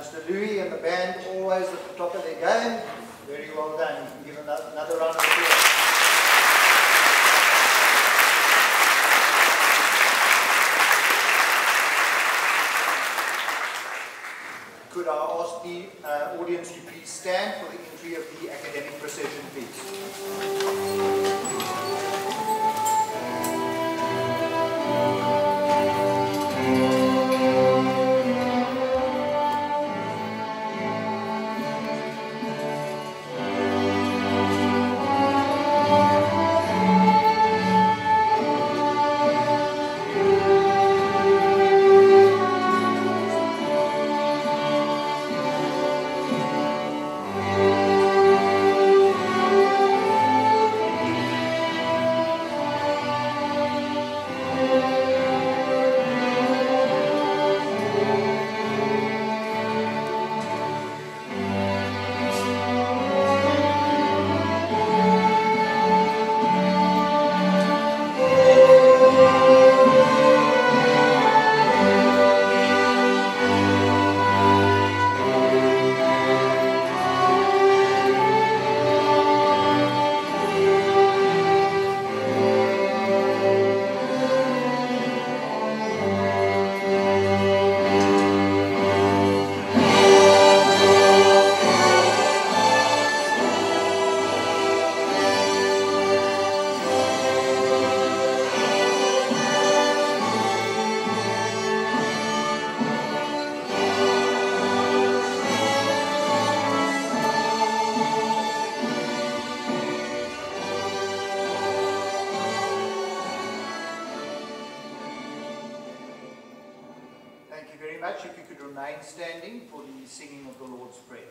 Mr. Louis and the band always at the top of their game. Very well done. You can give them another round of applause. Could I ask the audience to please stand for the entry of the academic procession, please? remain standing for the singing of the Lord's Prayer.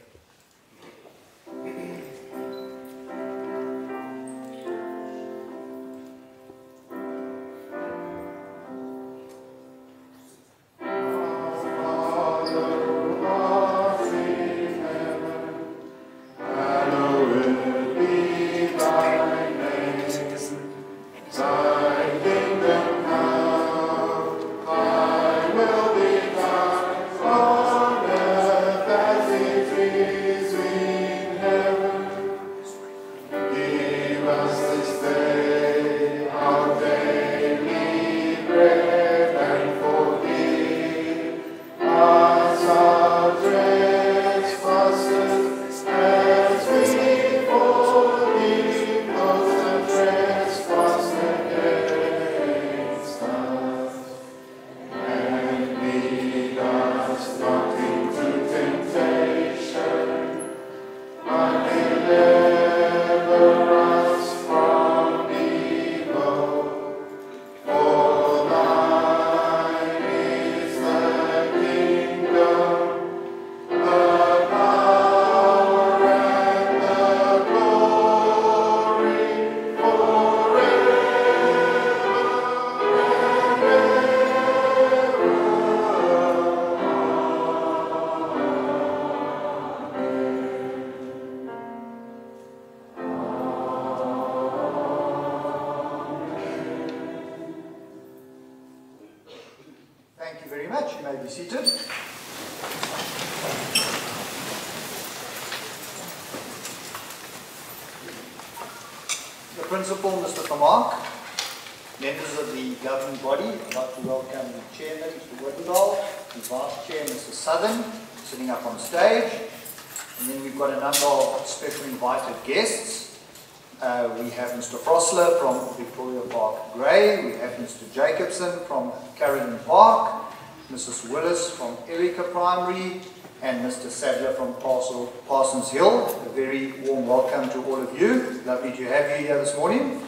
Thank you very much. You may be seated. The Principal, Mr. Vermaak, members of the governing body, I'd like to welcome the Chairman, Mr. Woodendal, the Vice Chair, Mr. Southern, sitting up on stage. And then we've got a number of special invited guests. We have Mr. Frosler from Victoria Park Grey, we have Mr. Jacobson from Carrington Park, Mrs. Willis from Erica Primary, and Mr. Sadler from Parsons Hill. A very warm welcome to all of you. Lovely to have you here this morning.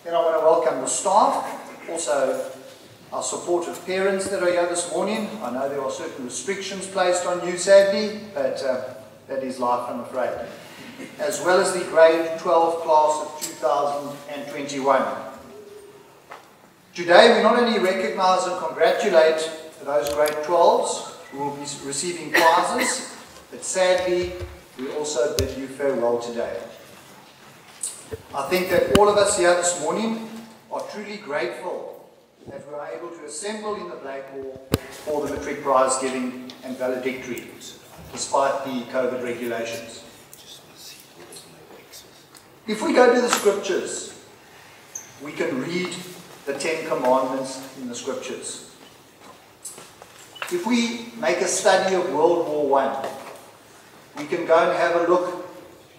Then I want to welcome the staff, also our supportive parents that are here this morning. I know there are certain restrictions placed on you sadly, but that is life, I'm afraid. As well as the grade 12 class of 2021. Today we not only recognise and congratulate those grade 12s who will be receiving prizes, but sadly we also bid you farewell today. I think that all of us here this morning are truly grateful that we are able to assemble in the Blakemore for the matric prize giving and valedictory, despite the COVID regulations. If we go to the scriptures, we can read the 10 commandments in the scriptures. If we make a study of World War I, we can go and have a look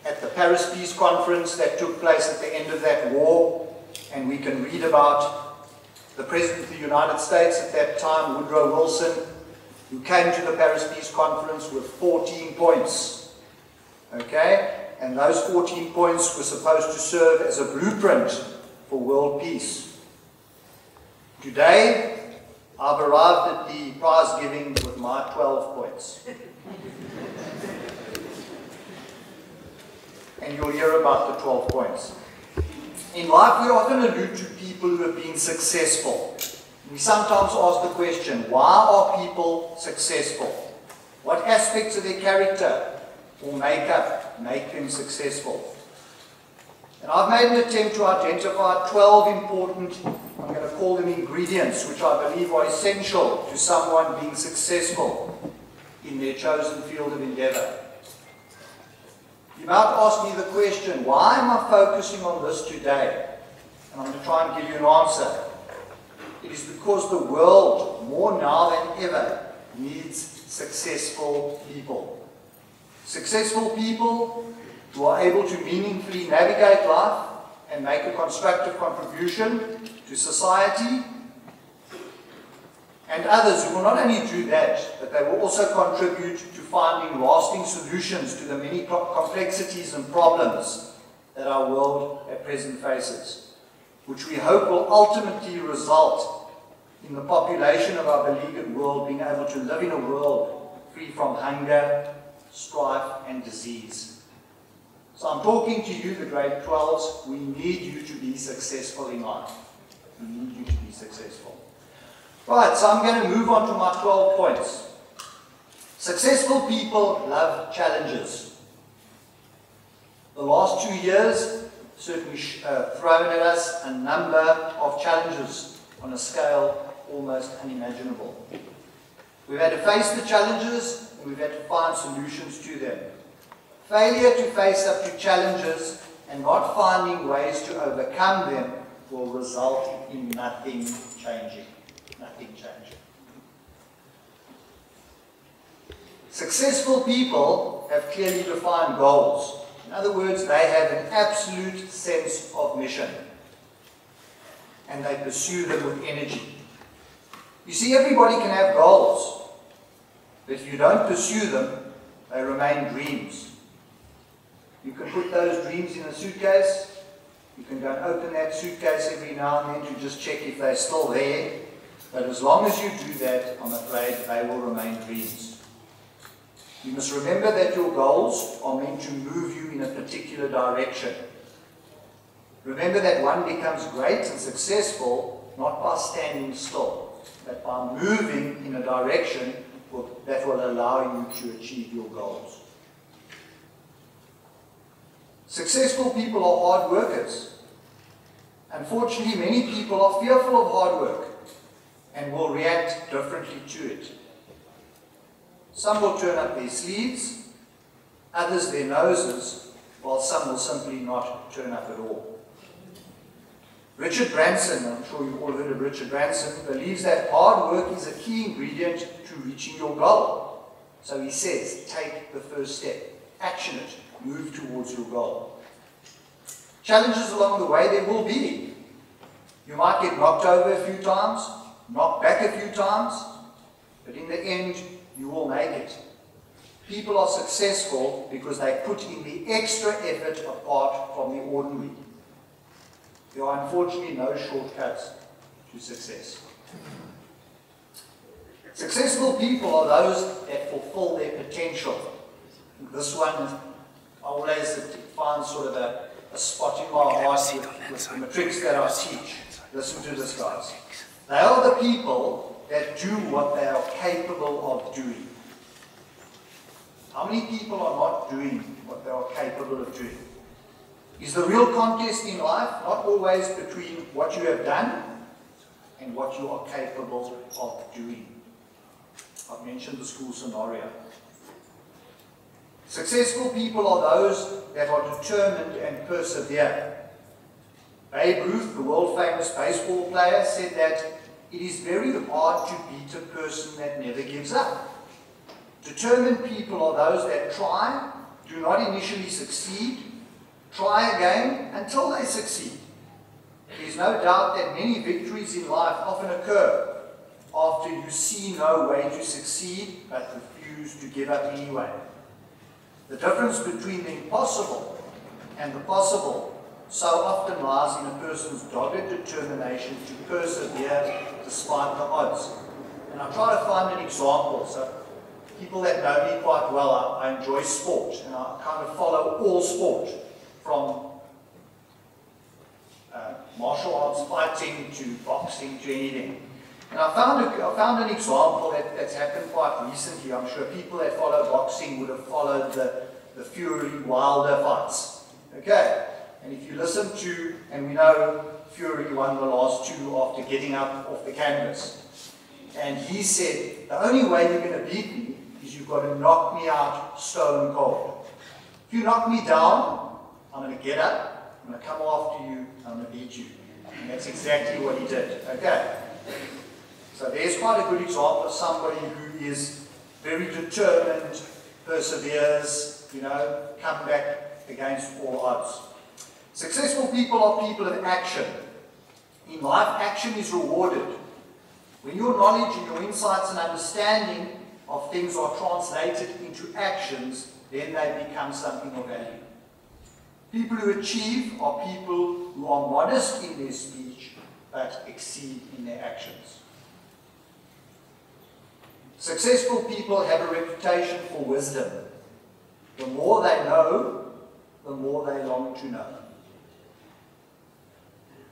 at the Paris Peace Conference that took place at the end of that war, and we can read about the President of the United States at that time, Woodrow Wilson, who came to the Paris Peace Conference with 14 points. Okay? And those 14 points were supposed to serve as a blueprint for world peace. Today, I've arrived at the prize giving with my 12 points. And you'll hear about the 12 points. In life, we often allude to people who have been successful. We sometimes ask the question, why are people successful? What aspects of their character or makeup make them successful? And I've made an attempt to identify 12 important, I'm going to call them ingredients, which I believe are essential to someone being successful in their chosen field of endeavor. You might ask me the question, why am I focusing on this today? And I'm going to try and give you an answer. It is because the world, more now than ever, needs successful people. Successful people who are able to meaningfully navigate life and make a constructive contribution to society, and others who will not only do that, but they will also contribute to finding lasting solutions to the many complexities and problems that our world at present faces, which we hope will ultimately result in the population of our beleaguered world being able to live in a world free from hunger, strife, and disease. So I'm talking to you, the grade 12s, we need you to be successful in life. We need you to be successful. Right, so I'm going to move on to my 12 points. Successful people love challenges. The last 2 years certainly thrown at us a number of challenges on a scale almost unimaginable. We've had to face the challenges and we've had to find solutions to them. Failure to face up to challenges and not finding ways to overcome them will result in nothing changing. Nothing changing. Successful people have clearly defined goals. In other words, they have an absolute sense of mission. And they pursue them with energy. You see, everybody can have goals. But if you don't pursue them, they remain dreams. You can put those dreams in a suitcase. You can go and open that suitcase every now and then to just check if they're still there. But as long as you do that, I'm afraid they will remain dreams. You must remember that your goals are meant to move you in a particular direction. Remember that one becomes great and successful not by standing still, but by moving in a direction that will allow you to achieve your goals. Successful people are hard workers. Unfortunately, many people are fearful of hard work and will react differently to it. Some will turn up their sleeves, others their noses, while some will simply not turn up at all. Richard Branson, I'm sure you've all heard of Richard Branson, believes that hard work is a key ingredient to reaching your goal. So he says, take the first step, action it, move towards your goal. Challenges along the way there will be. You might get knocked over a few times, knocked back a few times, but in the end, you will make it. People are successful because they put in the extra effort apart from the ordinary. There are unfortunately no shortcuts to success. Successful people are those that fulfill their potential. This one, I always find sort of a spot in my heart with the matrics that I teach. Listen to this, guys. They are the people that do what they are capable of doing. How many people are not doing what they are capable of doing? Is the real contest in life not always between what you have done and what you are capable of doing? I've mentioned the school scenario. Successful people are those that are determined and persevere. Babe Ruth, the world-famous baseball player, said that it is very hard to beat a person that never gives up. Determined people are those that try, do not initially succeed, try again until they succeed. There is no doubt that many victories in life often occur after you see no way to succeed but refuse to give up anyway. The difference between the impossible and the possible so often lies in a person's dogged determination to persevere despite the odds. And I try to find an example. So people that know me quite well, I enjoy sport, and I kind of follow all sport, from martial arts fighting to boxing to anything. And I found an example that's happened quite recently. I'm sure people that follow boxing would have followed the Fury Wilder fights. Okay, and if you listen to, and we know Fury won the last two after getting up off the canvas. And he said, the only way you're going to beat me is you've got to knock me out stone cold. If you knock me down, I'm going to get up, I'm going to come after you, I'm going to beat you. And that's exactly what he did. Okay. So there's quite a good example of somebody who is very determined, perseveres, come back against all odds. Successful people are people of action. In life, action is rewarded. When your knowledge and your insights and understanding of things are translated into actions, then they become something of value. People who achieve are people who are modest in their speech, but exceed in their actions. Successful people have a reputation for wisdom. The more they know, the more they long to know.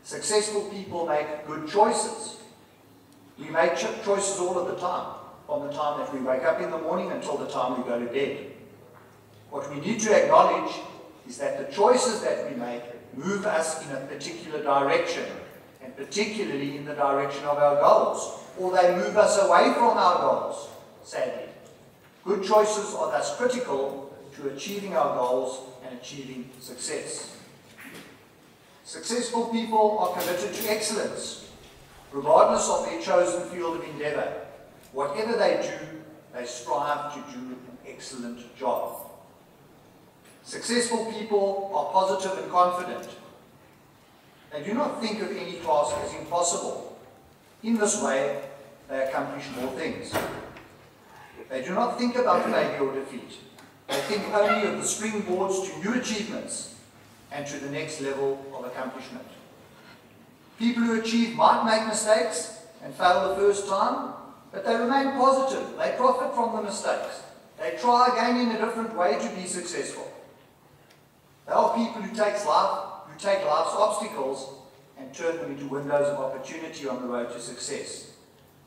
Successful people make good choices. We make choices all of the time, from the time that we wake up in the morning until the time we go to bed. What we need to acknowledge is that the choices that we make move us in a particular direction, and particularly in the direction of our goals, or they move us away from our goals, sadly. Good choices are thus critical to achieving our goals and achieving success. Successful people are committed to excellence, regardless of their chosen field of endeavor. Whatever they do, they strive to do an excellent job. Successful people are positive and confident. They do not think of any task as impossible. In this way, they accomplish more things. They do not think about failure or defeat. They think only of the springboards to new achievements and to the next level of accomplishment. People who achieve might make mistakes and fail the first time, but they remain positive. They profit from the mistakes. They try again in a different way to be successful. They are people who take life's obstacles and turn them into windows of opportunity on the road to success.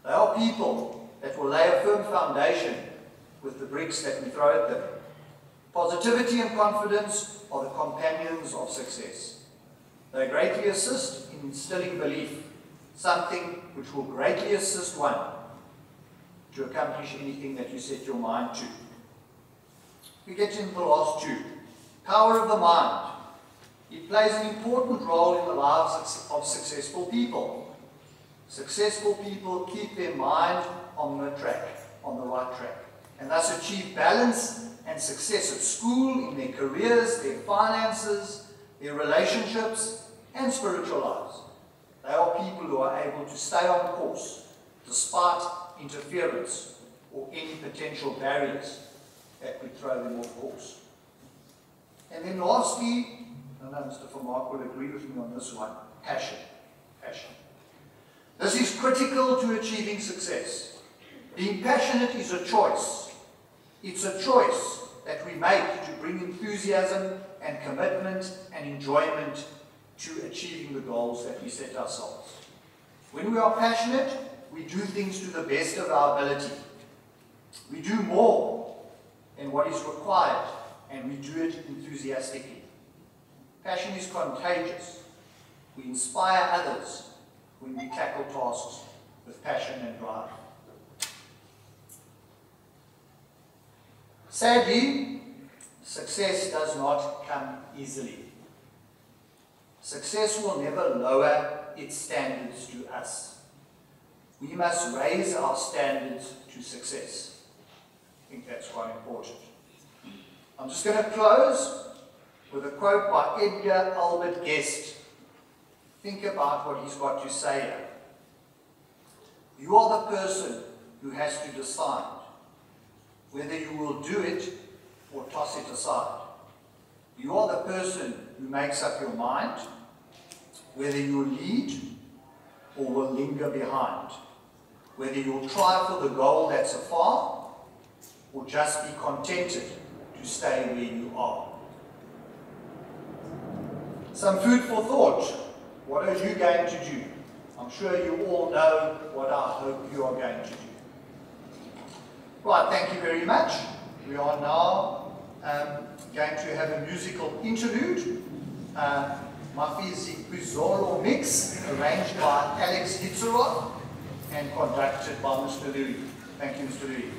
They are people that will lay a firm foundation with the bricks that we throw at them. Positivity and confidence are the companions of success. They greatly assist in instilling belief, something which will greatly assist one to accomplish anything that you set your mind to. We get into the last two. Power of the mind. It plays an important role in the lives of successful people. Successful people keep their mind on the right track, and thus achieve balance and success at school, in their careers, their finances, their relationships, and spiritual lives. They are people who are able to stay on course despite interference or any potential barriers that could throw them off course. And then lastly, I know Mr. Vermaak will agree with me on this one, passion. Passion. This is critical to achieving success. Being passionate is a choice. It's a choice that we make to bring enthusiasm and commitment and enjoyment to achieving the goals that we set ourselves. When we are passionate, we do things to the best of our ability. We do more than what is required, and we do it enthusiastically. Passion is contagious. We inspire others when we tackle tasks with passion and drive. Sadly, success does not come easily. Success will never lower its standards to us. We must raise our standards to success. I think that's quite important. I'm just going to close with a quote by Edgar Albert Guest. Think about what he's got to say here. You are the person who has to decide whether you will do it or toss it aside. You are the person who makes up your mind whether you will lead or will linger behind, whether you will try for the goal that's afar or just be contented to stay where you are. Some food for thought. What are you going to do? I'm sure you all know what I hope you are going to do. Right, thank you very much. We are now going to have a musical interlude. Mafizi Pizolo Mix, arranged by Alex Hitzerov and conducted by Mr. Louis. Thank you, Mr. Louis.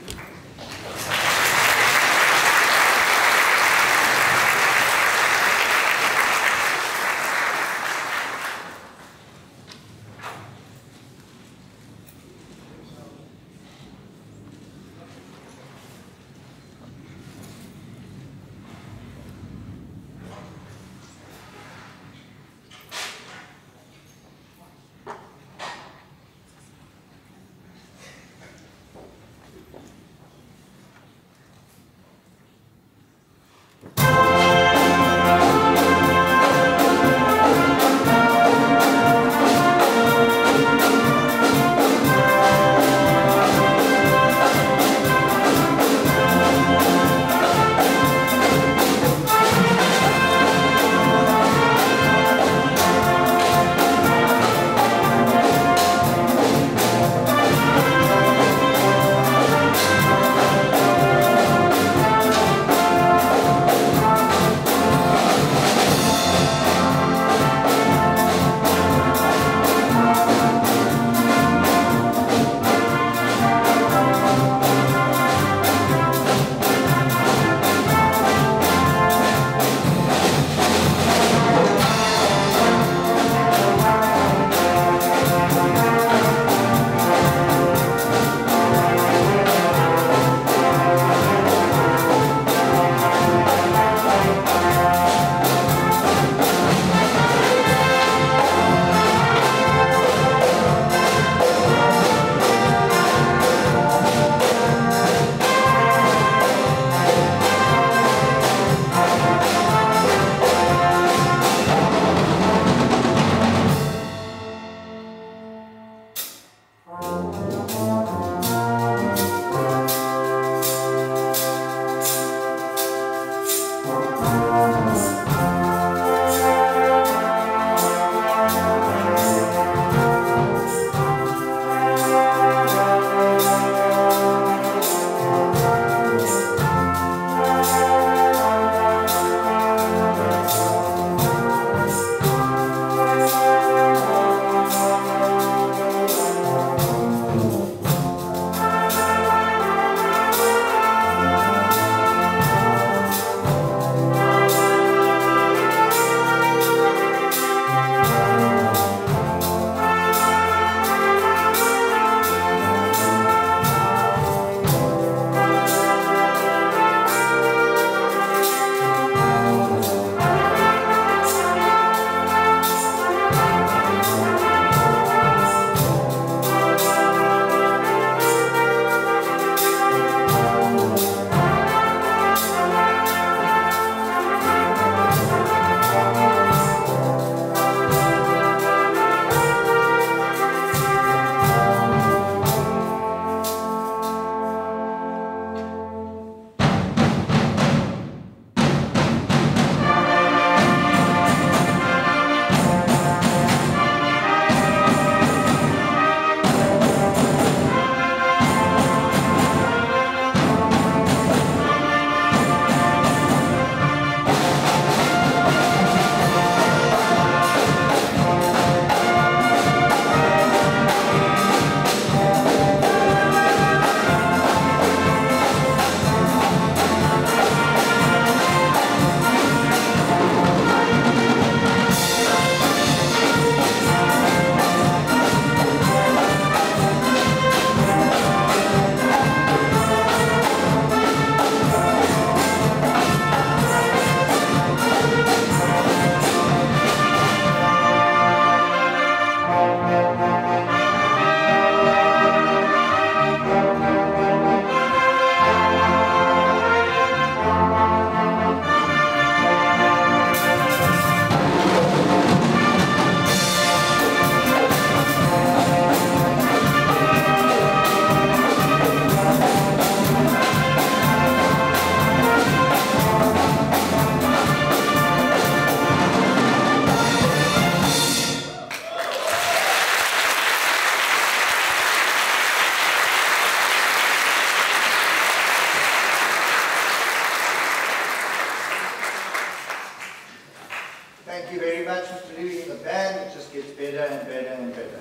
Thank you very much, Mr. Louis, in the band. It just gets better and better and better.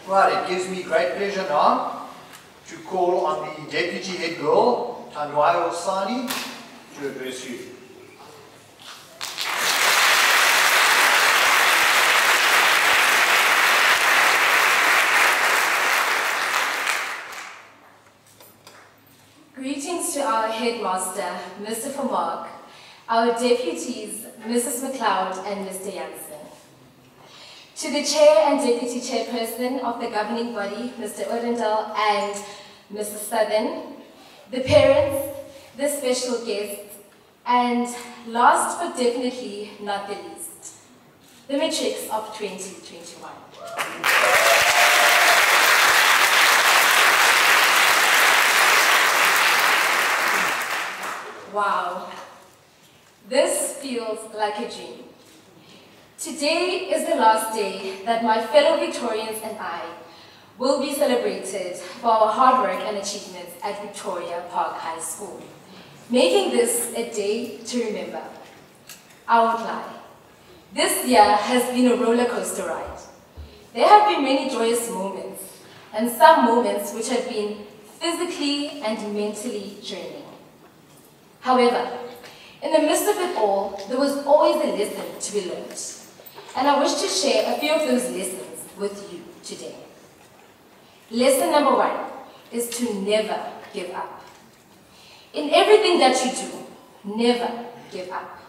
Right, it gives me great pleasure now to call on the Deputy Head Girl, Tanwai Osani, to address you. Greetings to our headmaster, Mr. Vermaak, our deputies, Mrs. McLeod and Mr. Jansen. To the chair and deputy chairperson of the governing body, Mr. Odendal and Mrs. Southern, the parents, the special guests, and last but definitely not the least, the matrics of 2021. Wow, this feels like a dream. Today is the last day that my fellow Victorians and I will be celebrated for our hard work and achievements at Victoria Park High School, making this a day to remember. I won't lie. This year has been a roller coaster ride. There have been many joyous moments, and some moments which have been physically and mentally draining. However, in the midst of it all, there was always a lesson to be learned. And I wish to share a few of those lessons with you today. Lesson number 1 is to never give up. In everything that you do, never give up.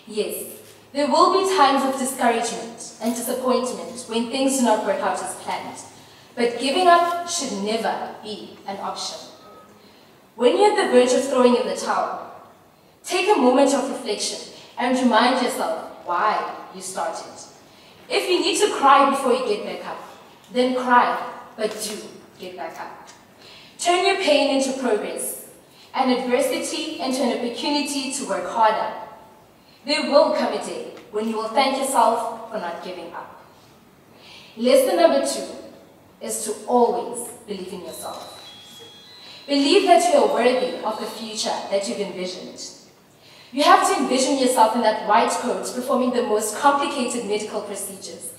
Yes, there will be times of discouragement and disappointment when things do not work out as planned, but giving up should never be an option. When you're at the verge of throwing in the towel, take a moment of reflection and remind yourself why you started. If you need to cry before you get back up, then cry, but do get back up. Turn your pain into progress and adversity into an opportunity to work harder. There will come a day when you will thank yourself for not giving up. Lesson number 2 is to always believe in yourself. Believe that you are worthy of the future that you've envisioned. You have to envision yourself in that white coat performing the most complicated medical procedures.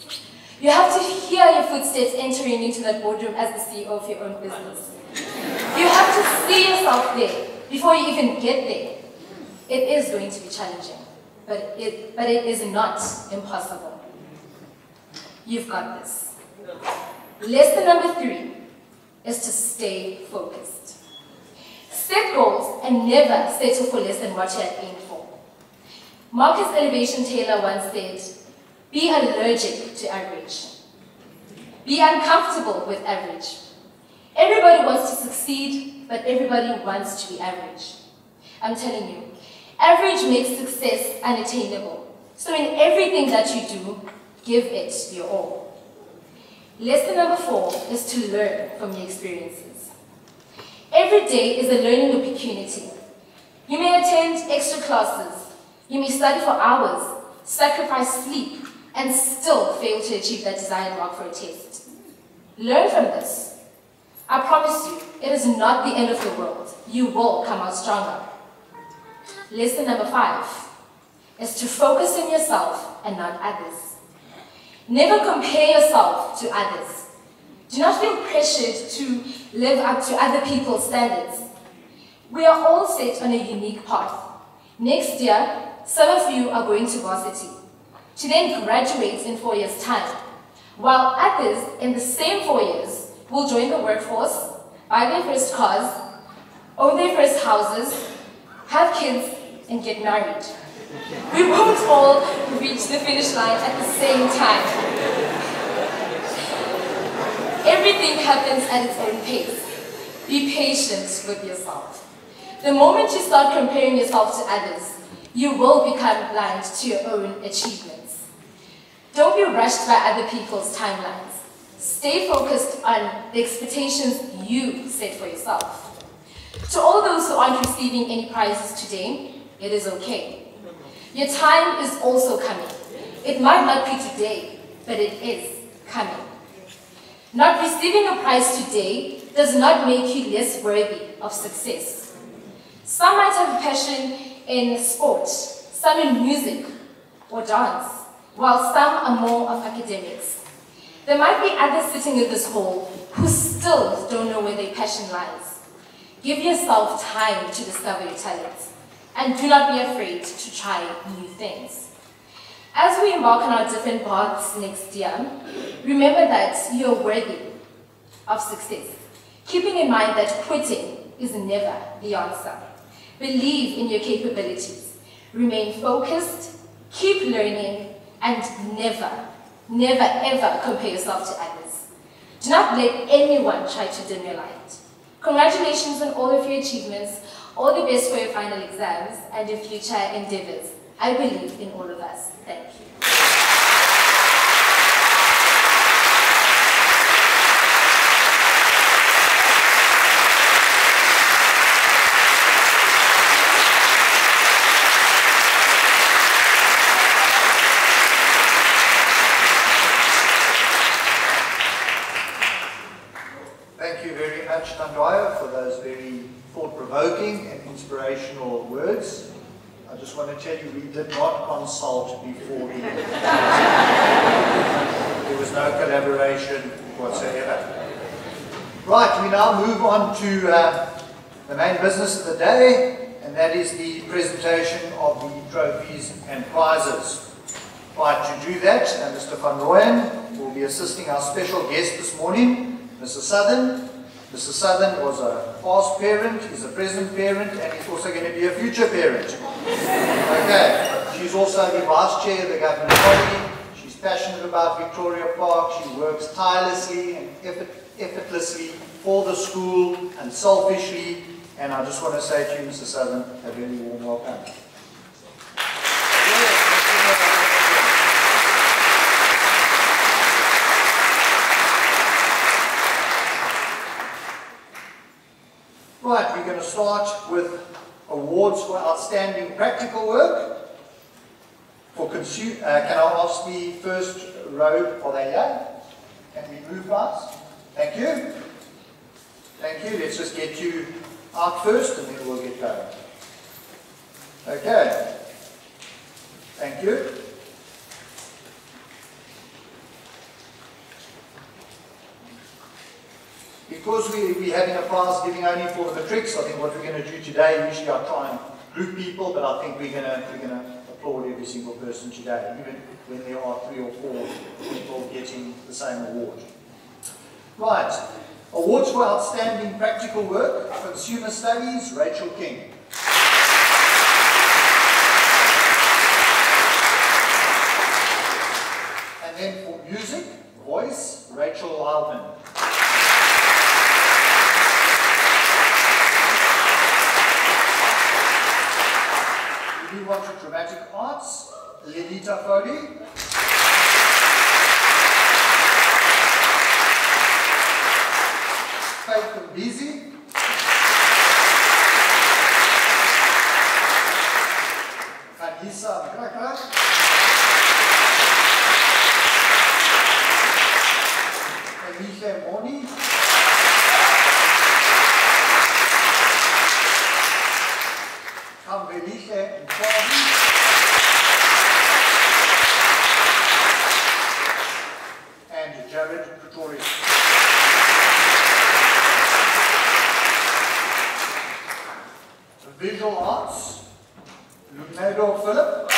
You have to hear your footsteps entering into that boardroom as the CEO of your own business. You have to see yourself there before you even get there. It is going to be challenging, but it is not impossible. You've got this. Lesson number 3 is to stay focused. Set goals and never settle for less than what you had aimed for. Marcus Elevation Taylor once said, be allergic to average. Be uncomfortable with average. Everybody wants to succeed, but everybody wants to be average. I'm telling you, average makes success unattainable. So in everything that you do, give it your all. Lesson number 4 is to learn from your experiences. Every day is a learning opportunity. You may attend extra classes. You may study for hours, sacrifice sleep, and still fail to achieve that desired mark for a test. Learn from this. I promise you, it is not the end of the world. You will come out stronger. Lesson number 5 is to focus on yourself and not others. Never compare yourself to others. Do not feel pressured to live up to other people's standards. We are all set on a unique path. Next year, some of you are going to varsity, to then graduate in 4 years' time, while others in the same 4 years will join the workforce, buy their first cars, own their first houses, have kids, and get married. We won't all reach the finish line at the same time. Everything happens at its own pace. Be patient with yourself. The moment you start comparing yourself to others, you will become blind to your own achievements. Don't be rushed by other people's timelines. Stay focused on the expectations you set for yourself. To all those who aren't receiving any prizes today, it is okay. Your time is also coming. It might not be today, but it is coming. Not receiving a prize today does not make you less worthy of success. Some might have a passion in sport, some in music, or dance, while some are more of academics. There might be others sitting in this hall who still don't know where their passion lies. Give yourself time to discover your talents, and do not be afraid to try new things. As we embark on our different paths next year, remember that you are worthy of success, keeping in mind that quitting is never the answer. Believe in your capabilities, remain focused, keep learning, and never ever compare yourself to others. Do not let anyone try to dim your light. Congratulations on all of your achievements, all the best for your final exams and your future endeavors. I believe in all of us. Thank you. Thank you very much, Tandwaya, for those very thought-provoking and inspirational words. I just want to tell you, we did not consult before the there was no collaboration whatsoever. Right, we now move on to the main business of the day, and that is the presentation of the trophies and prizes. Right, to do that, Mr. Van Rooyen will be assisting our special guest this morning, Mrs. Southern. Mrs. Southern was a past parent, is a present parent, and is also going to be a future parent. Okay, she's also the vice chair of the governing body. She's passionate about Victoria Park. She works tirelessly and effortlessly for the school and selfishly. And I just want to say to you, Mrs. Southern, a very warm welcome. Right, we're going to start with awards for outstanding practical work. For can I ask the first row, are they here? Can we move past? Thank you. Thank you. Let's just get you out first and then we'll get going. Okay. Thank you. Because we're having a prize giving only for the matrics, I think what we're going to do today, usually I try and group people, but I think we're going to applaud every single person today, even when there are 3 or 4 people getting the same award. Right, awards for outstanding practical work, consumer studies, Rachel King. And then for music, voice, Rachel Wildman. We move on to dramatic arts, Lenita Foley. Faith Mbisi. Anissa Mkrakra. Eliche Moni. Kambeliche Mkwabi. And Jared Pretorius. Visual arts, Lunado Philip.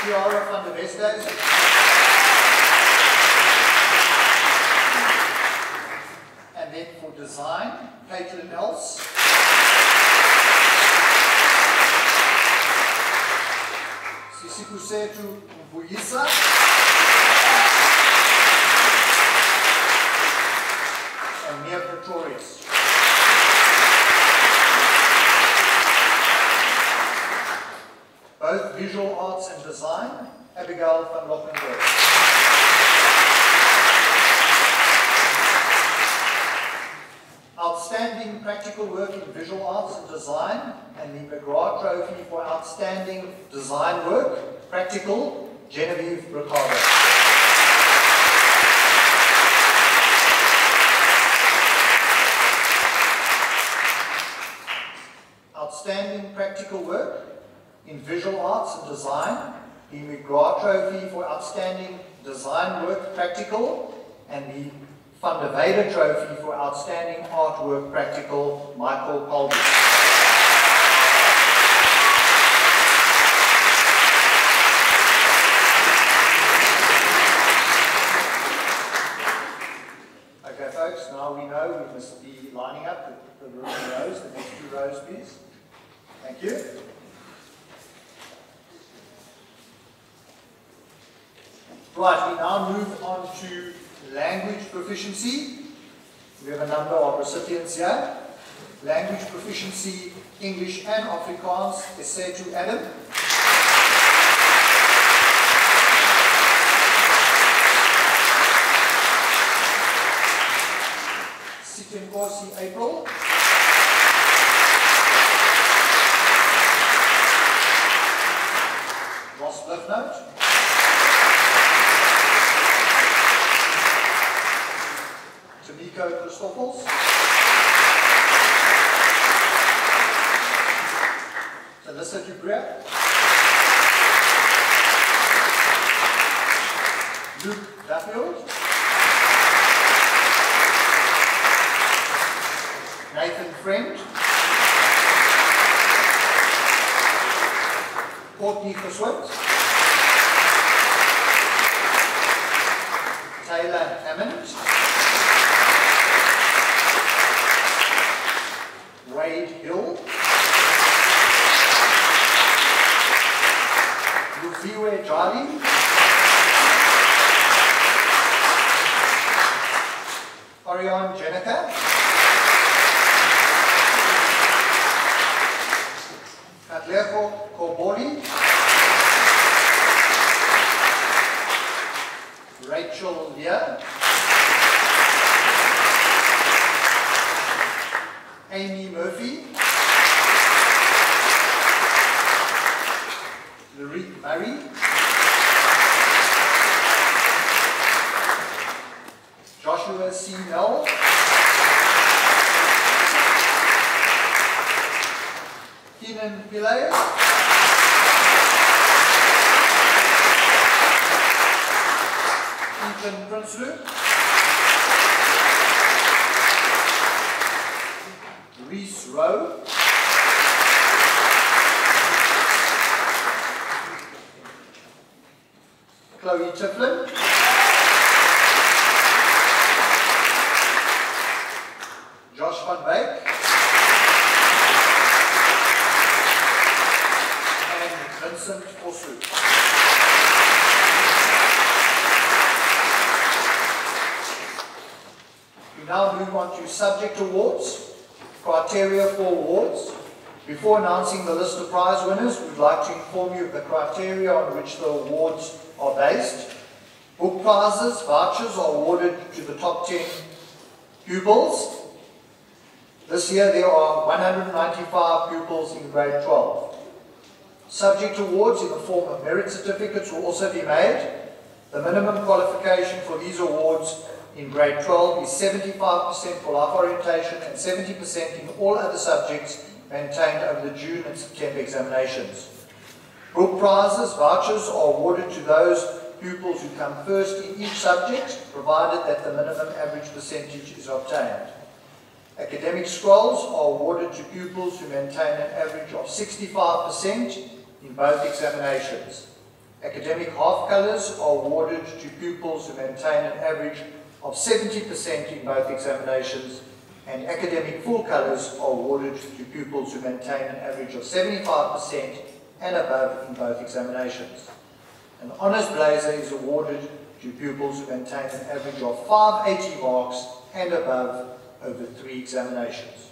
Kiara van der Westhuizen. And then for design, Caitlin Els. Sisikusetu Mbuyisa. And Mia Pretorius. Both visual arts and design, Abigail van Lockenberg. Outstanding practical work in visual arts and design, and the McGrath Trophy for outstanding design work, practical, Genevieve Ricardo. outstanding practical work in visual arts and design, the McGrath Trophy for outstanding design work practical, and the Van der Weyden Trophy for outstanding artwork practical, Michael Colby. Okay folks, now we know we must be lining up the rows, the next 2 rows please. Thank you. Right, we now move on to language proficiency. We have a number of recipients here. Language proficiency, English and Afrikaans, Esetu Adam. Sitenkosi April. Ross Bliffnote. Tamiko Christoffels. Alyssa Dubreuil. Luke Duffield. Nathan Friend. Courtney Verswit. Taylor Hammond. Wade Hill. Lufiwe Jali. Orion Jenica. Katlego Koboli. Rachel Lear. Amy Murphy. Larique Murray. Joshua C. Nell. Keenan Pillay. Ethan Prinsloo. Reese Rowe. Chloe Tiflin. Josh van Beek. And Vincent Osu. We now move on to subject awards. Criteria for awards. Before announcing the list of prize winners, we'd like to inform you of the criteria on which the awards are based. Book prizes, vouchers are awarded to the top 10 pupils. This year there are 195 pupils in grade 12. Subject awards in the form of merit certificates will also be made. The minimum qualification for these awards in grade 12 is 75% for life orientation and 70% in all other subjects maintained over the June and September examinations. Book prizes, vouchers are awarded to those pupils who come first in each subject, provided that the minimum average percentage is obtained. Academic scrolls are awarded to pupils who maintain an average of 65% in both examinations. Academic half colours are awarded to pupils who maintain an average of 70% in both examinations, and academic full colours are awarded to pupils who maintain an average of 75% and above in both examinations. An honours blazer is awarded to pupils who maintain an average of 580 marks and above over 3 examinations.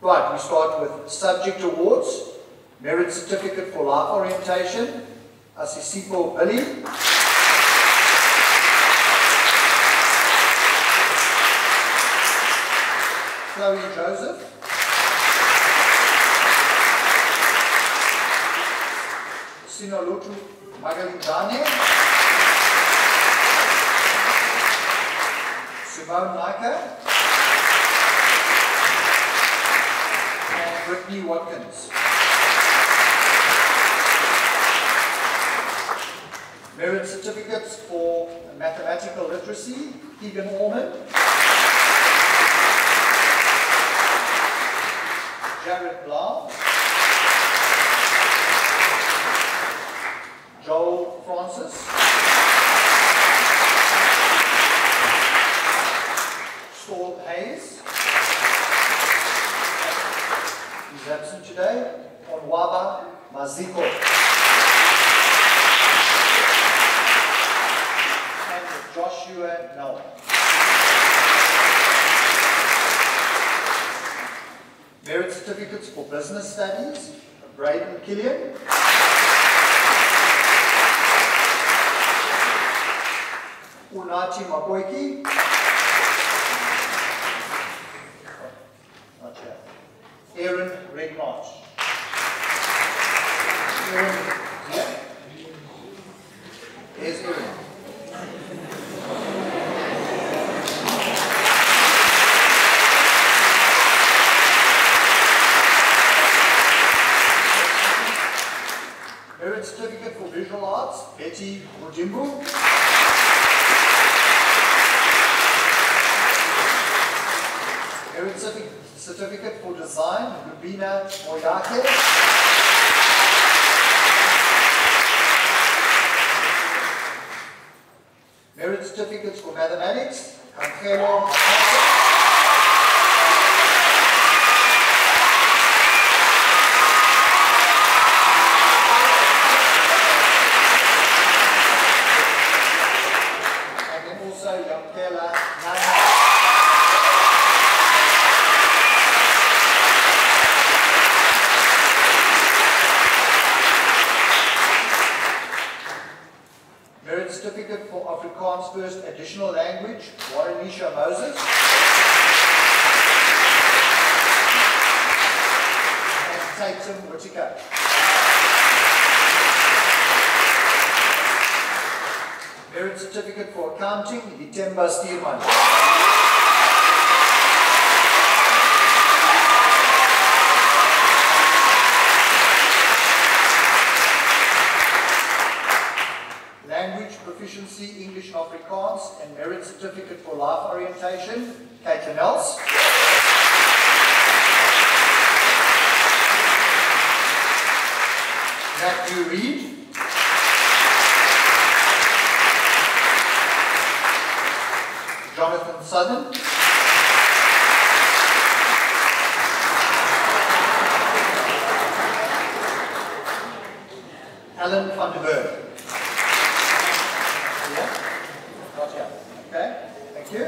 Right, we start with subject awards. Merit certificate for life orientation, Asisipo Billy. Chloe Joseph. Sinolutu Magalindane. Simone Naka. And Brittany Watkins. Merit certificates for mathematical literacy, Keegan Allman. Jared Blau. Joel Francis. Storm Hayes. He's absent today. Onwaba Maziko. And Joshua Noel. Merit certificates for business studies, Braden Killian. Unati Makoiki. Not yet. Aaron Regnott. Aaron, yeah? Here's Aaron. Merit certificate for visual arts, Betty Mujimbu. Merit certificate for design, Rubina Moyake. Merit certificates for mathematics, Angelo Makato. And then also Yankela Nana. Merit certificate for Afrikaans First Additional Language, Waranisha Moses. And Tatum Whittaker. Merit certificate for accounting, Itemba Steelman. Language proficiency, English and Afrikaans, and merit certificate for life orientation, Caitlin Els. Matthew Reed. Jonathan Southern. Alan van der Berg. Not yet. Okay, thank you.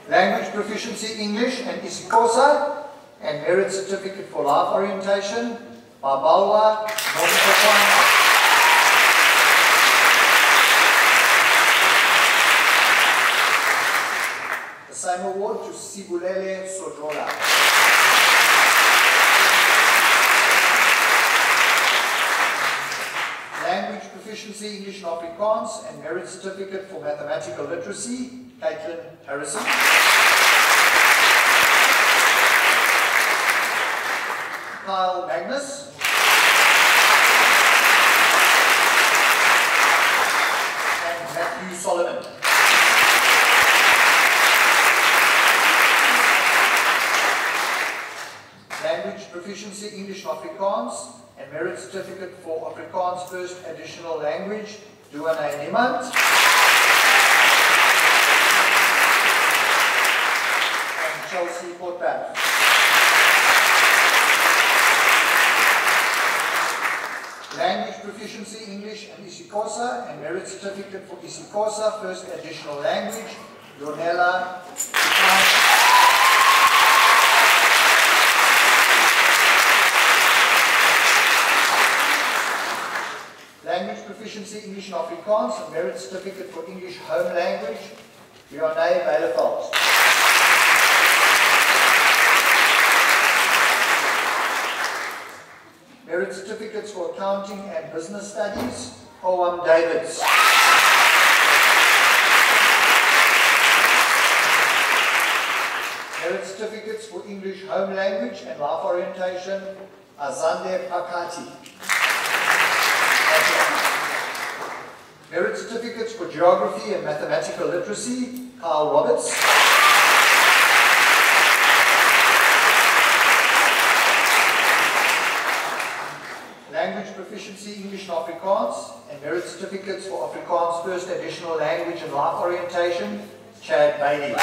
Language proficiency, English and isiXhosa, and merit certificate for life orientation, Babalwa Nomkopana. The same award to Sibulele Sojola. Language proficiency, English and Afrikaans, and merit certificate for mathematical literacy, Caitlin Harrison. Kyle Magnus. And Matthew Solomon. Language proficiency, English and Afrikaans, and merit certificate for Afrikaans First Additional Language, Duane Niemand. And Chelsea Portbat. Language proficiency, English and isiXhosa, and merit certificate for isiXhosa First Additional Language, Lonella. Language proficiency, English and Afrikaans, and merit certificate for English Home Language, Rione Bielefeld. Merit certificates for accounting and business studies, Owen Davids. Merit certificates for English Home Language and life orientation, Azande Pakati. Merit certificates for geography and mathematical literacy, Carl Roberts. Language proficiency, English and Afrikaans, and merit certificates for Afrikaans first additional language and life orientation, Chad Bailey.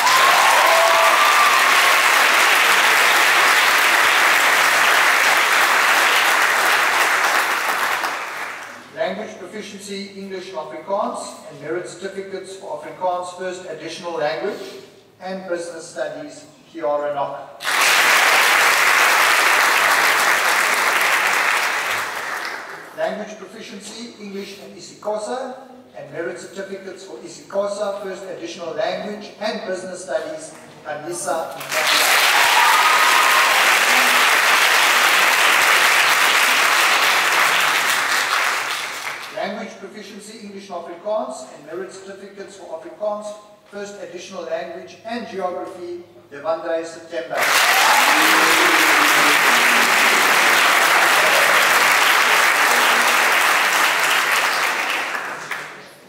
Language proficiency, English and Afrikaans, and merit certificates for Afrikaans first additional language and business studies, Kiara Nock. Language proficiency, English and isiXhosa, and merit certificates for isiXhosa first additional language and business studies, Anissa Mkanda. Language proficiency, English and Afrikaans, and merit certificates for Afrikaans first additional language and geography, Devandre September.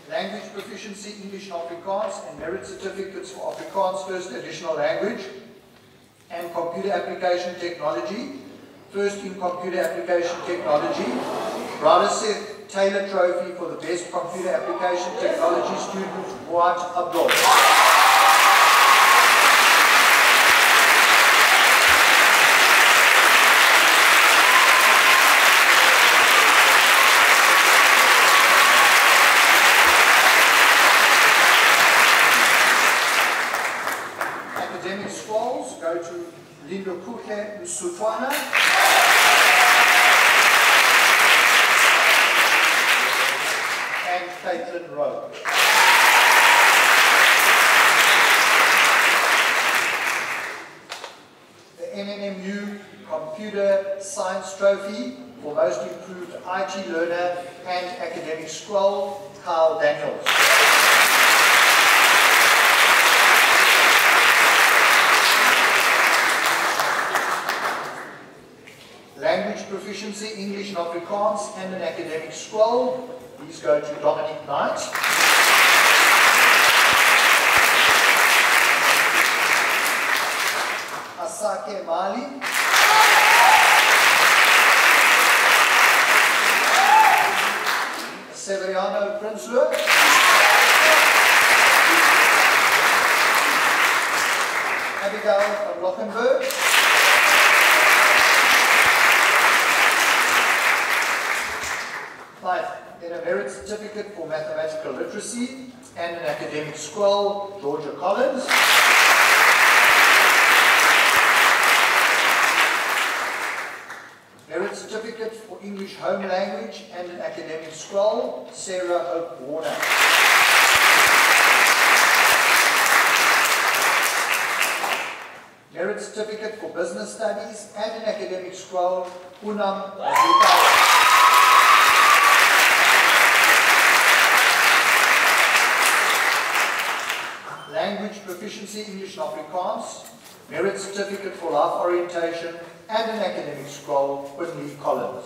Language proficiency, English and Afrikaans, and merit certificates for Afrikaans first additional language and computer application technology, first in computer application technology, Radoseth Taylor Trophy for the best computer application technology student, Muat Abdul. Academic scrolls go to Lindo Kuhle Sutwana. Caitlin Rowe. The NNMU Computer Science Trophy for Most Improved IT Learner and Academic Scroll, Carl Daniels. Language proficiency, English and Afrikaans, and an academic scroll. These go to Dominic Knight. Asake Mali. Severiano Prinsloo. Abigail van Rothenburg. Then a merit certificate for mathematical literacy and an academic scroll, Georgia Collins. Merit certificate for English home language and an academic scroll, Sarah Hope Warner. Merit certificate for business studies and an academic scroll, Unam Azuka. Language proficiency, English and Afrikaans, merit certificate for life orientation, and an academic scroll, Whitney Collins.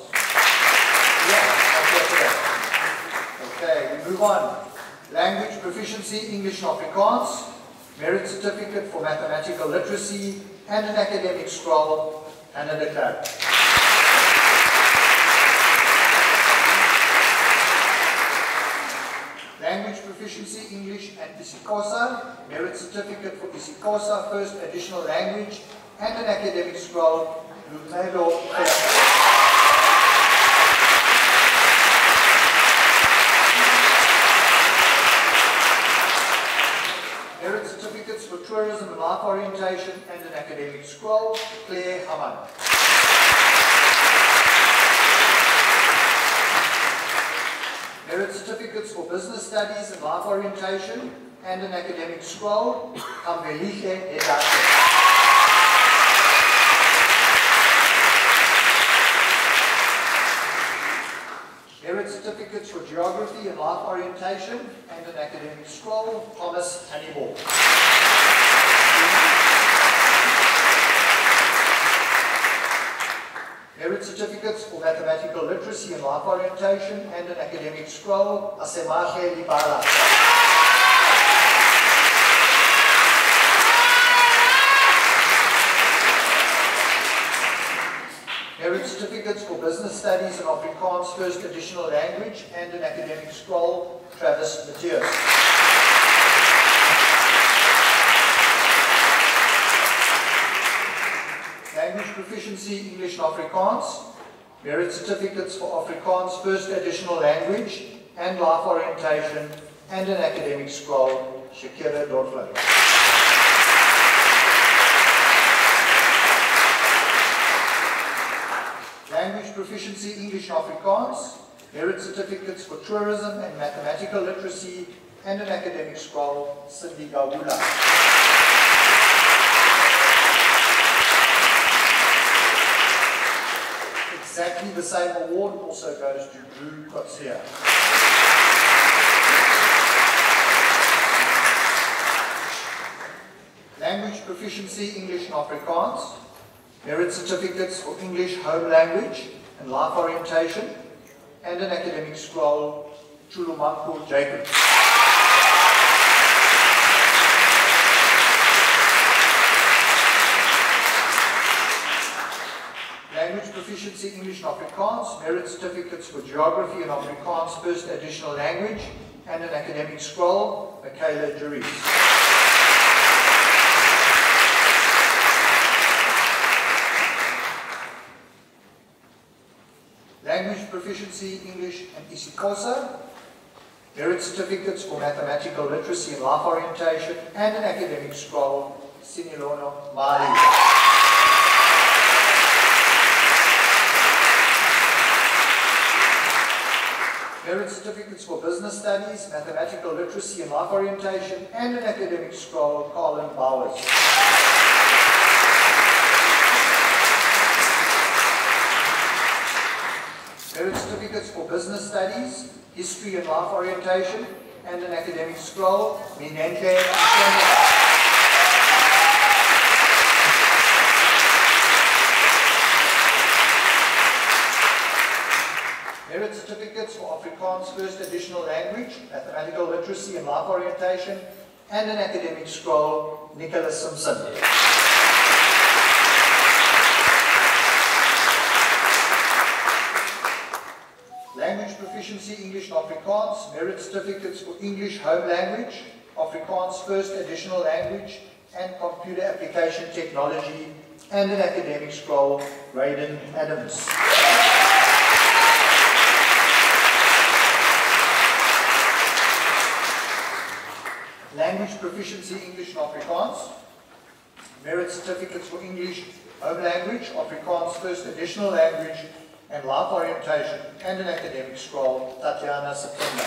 Okay, we move on. Language proficiency, English and Afrikaans, merit certificate for mathematical literacy, and an academic scroll, Anna de Klerk. Language proficiency, English and isiXhosa, merit certificate for isiXhosa, first additional language, and an academic scroll, Lumelo. Merit certificates for tourism and life orientation, and an academic scroll, Claire Hammond. Merit certificates for business studies and life orientation, and an academic scroll, Kambeliche Edate. Merit certificates for geography and life orientation, and an academic scroll, Thomas Honeymore. Merit certificates for mathematical literacy and life orientation and an academic scroll, Asemaje Libala. Merit certificates for business studies and Afrikaans first additional language and an academic scroll, Travis Matthias. Language proficiency, English and Afrikaans. Merit certificates for Afrikaans first additional language and life orientation and an academic scroll, Shakira Dorfler. Language proficiency, English and Afrikaans. Merit certificates for tourism and mathematical literacy and an academic scroll, Cindy Gawula. Exactly the same award also goes to Drew Kotsia. Language proficiency, English and Afrikaans. Merit certificates for English home language and life orientation and an academic scroll, Chulumanko Jacob. Language proficiency, English and Afrikaans. Merit certificates for geography and Afrikaans first additional language and an academic scroll, Michaela Juries. Language proficiency, English and isiXhosa. Merit certificates for mathematical literacy and life orientation and an academic scroll, Sinilono Mali. Merit certificates for business studies, mathematical literacy and life orientation and an academic scroll, Colin Bowers. Merit certificates for business studies, history and life orientation, and an academic scroll, Minenke Antonio. Merit certificates for Afrikaans first additional language, mathematical literacy and life orientation, and an academic scroll, Nicholas Simpson. Language proficiency, English and Afrikaans. Merit certificates for English home language, Afrikaans first additional language, and computer application technology, and an academic scroll, Raiden Adams. Language proficiency, English and Afrikaans. Merit certificates for English home language, Afrikaans first additional language, and life orientation, and an academic scroll, Tatiana September.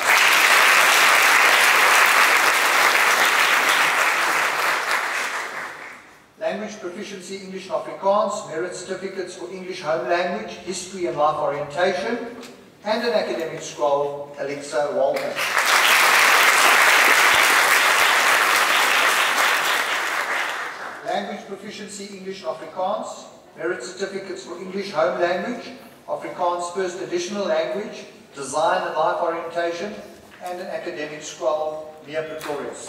Language proficiency, English and Afrikaans. Merit certificates for English home language, history and life orientation, and an academic scroll, Alexa Walter. Language proficiency, English and Afrikaans. Merit certificates for English home language, Afrikaans first additional language, design and life orientation, and an academic scroll, Mia Pretorius.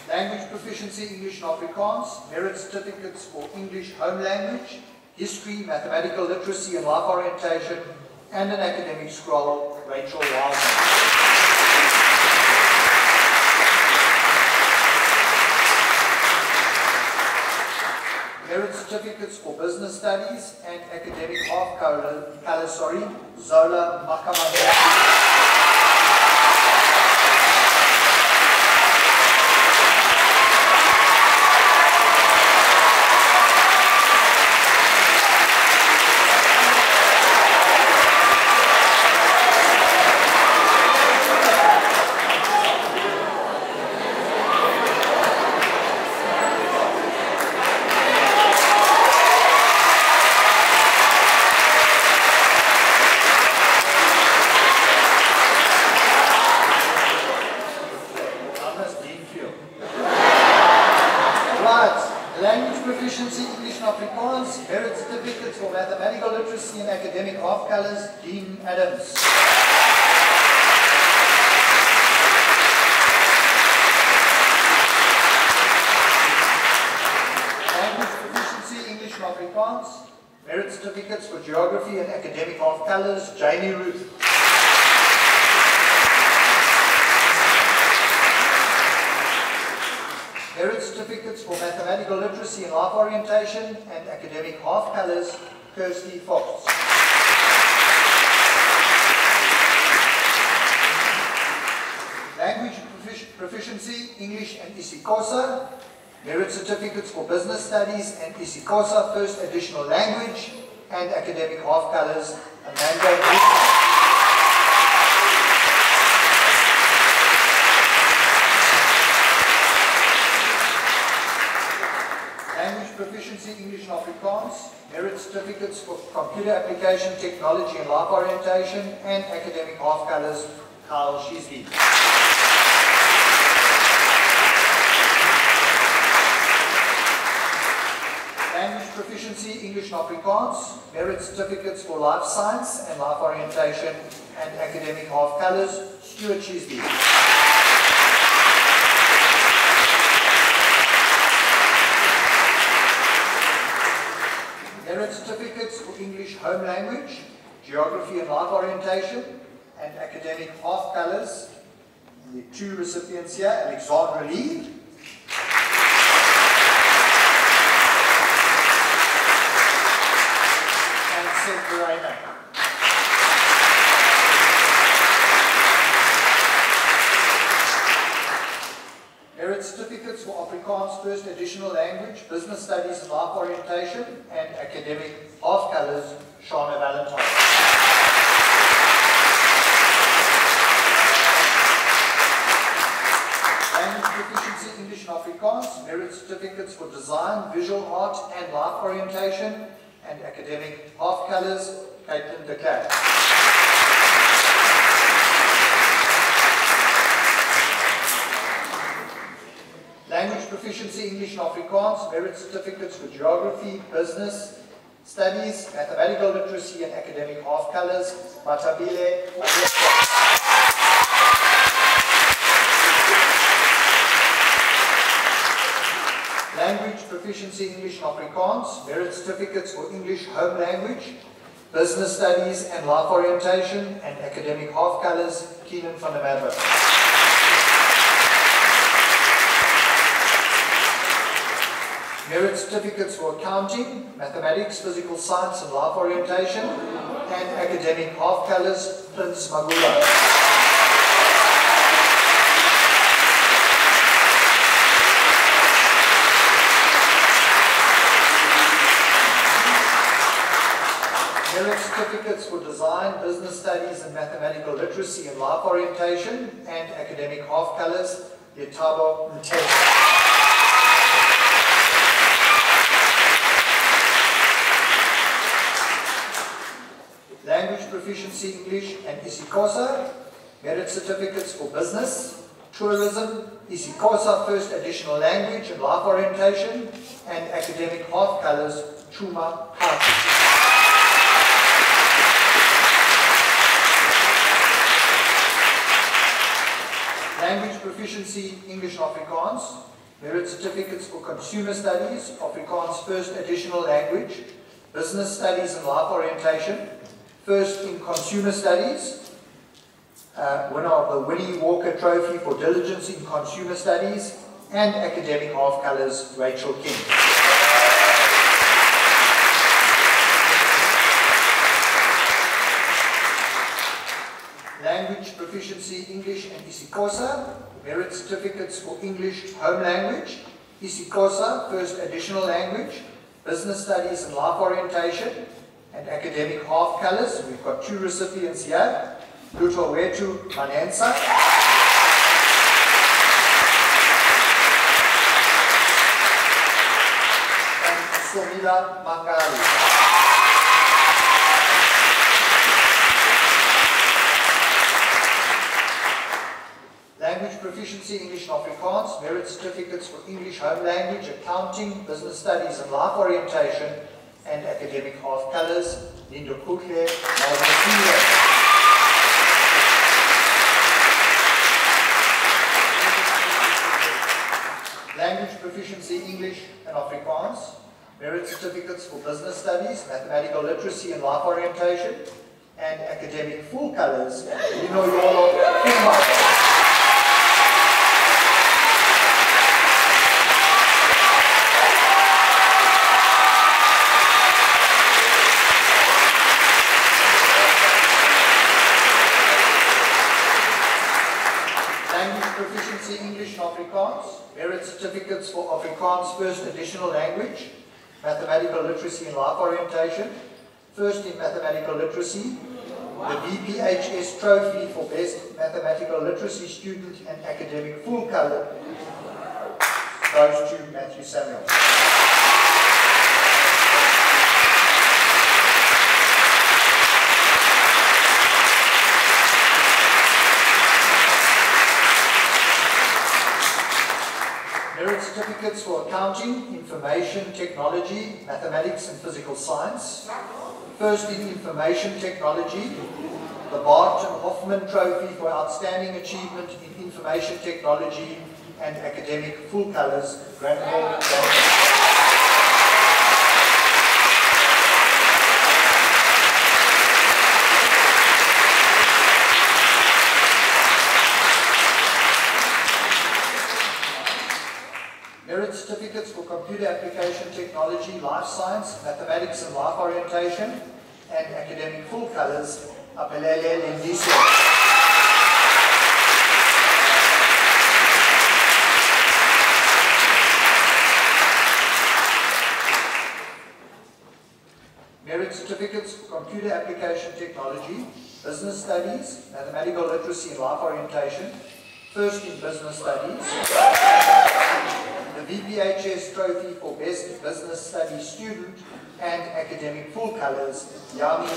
Language proficiency, English and Afrikaans. Merit certificates for English home language, history, mathematical literacy and life orientation, and an academic scroll, Rachel Wildman. Merit certificates for business studies and academic half-color, Zola Makamada. Language proficiency, English and Afrikaans, merit certificates for mathematical literacy and academic half colours, Dean Adams. Language proficiency, English and Afrikaans, merit certificates for geography and academic half colours, Janie Ruth. Merit certificates for mathematical literacy and life orientation and academic half colours, Kirsty Fox. Language proficiency, English and isiXhosa. Merit certificates for business studies and isiXhosa first additional language and academic half colours, Amanda Wilson. Language proficiency, English and Afrikaans, merit certificates for computer application, technology and life orientation, and academic half colours, Kyle Sheasley. Language proficiency, English and Afrikaans, merit certificates for life science and life orientation, and academic half colours, Stuart Sheasley. Merit certificates for English home language, geography and life orientation, and academic half colours. The two recipients here, Alexandra Lee and Seth Verena. Merit certificates for Afrikaans first additional language, business studies and life orientation, and academic half colours, Shana Valentine. Language proficiency, English and Afrikaans, merit certificates for design, visual art and life orientation, and academic half colours, Caitlin de Klerk. Language proficiency, English and Afrikaans, merit certificates for geography, business studies, mathematical literacy and academic half colours, Matabile. Language proficiency, English and Afrikaans, merit certificates for English home language, business studies and life orientation, and academic half colours, Keenan van der Merwe. Merit certificates for accounting, mathematics, physical science and life orientation, and academic half colours, Prince Magula. Merit certificates for design, business studies and mathematical literacy and life orientation, and academic half colours, Yetabo Mtete. Language proficiency, English and isiXhosa, merit certificates for business, tourism, isiXhosa first additional language and life orientation, and academic half colours, Chuma Hati. Language proficiency, English and Afrikaans, merit certificates for consumer studies, Afrikaans first additional language, business studies and life orientation, first in consumer studies, winner of the Winnie Walker Trophy for diligence in consumer studies, and academic half colours, Rachel King. Language proficiency, English and isiXhosa, merit certificates for English home language, isiXhosa first additional language, business studies and life orientation, and academic half colours. We've got two recipients here, Lutowethu Manensa and Somila Mangali. Language Proficiency English and Afrikaans, merit certificates for English home language, accounting, business studies and life orientation, and academic half colours, Lindo Kutle, Language Proficiency English and Afrikaans, merit certificates for business studies, mathematical literacy and life orientation, and academic full colours, Lino Yolo Kumba. Proficiency English and Afrikaans, merit certificates for Afrikaans first additional language, mathematical literacy and life orientation, first in mathematical literacy, the BPHS trophy for best mathematical literacy student and academic full colour goes to Matthew Samuel. Merit certificates for accounting, information technology, mathematics and physical science. First in information technology, the Bart and Hoffman Trophy for outstanding achievement in information technology and academic full colours, Granville. Merit certificates for computer application technology, life science, mathematics and life orientation, and academic full colours, Apelele Lindiso. Merit certificates for computer application technology, business studies, mathematical literacy and life orientation, first in business studies. The VPHS trophy for best business studies student and academic full colours, Yami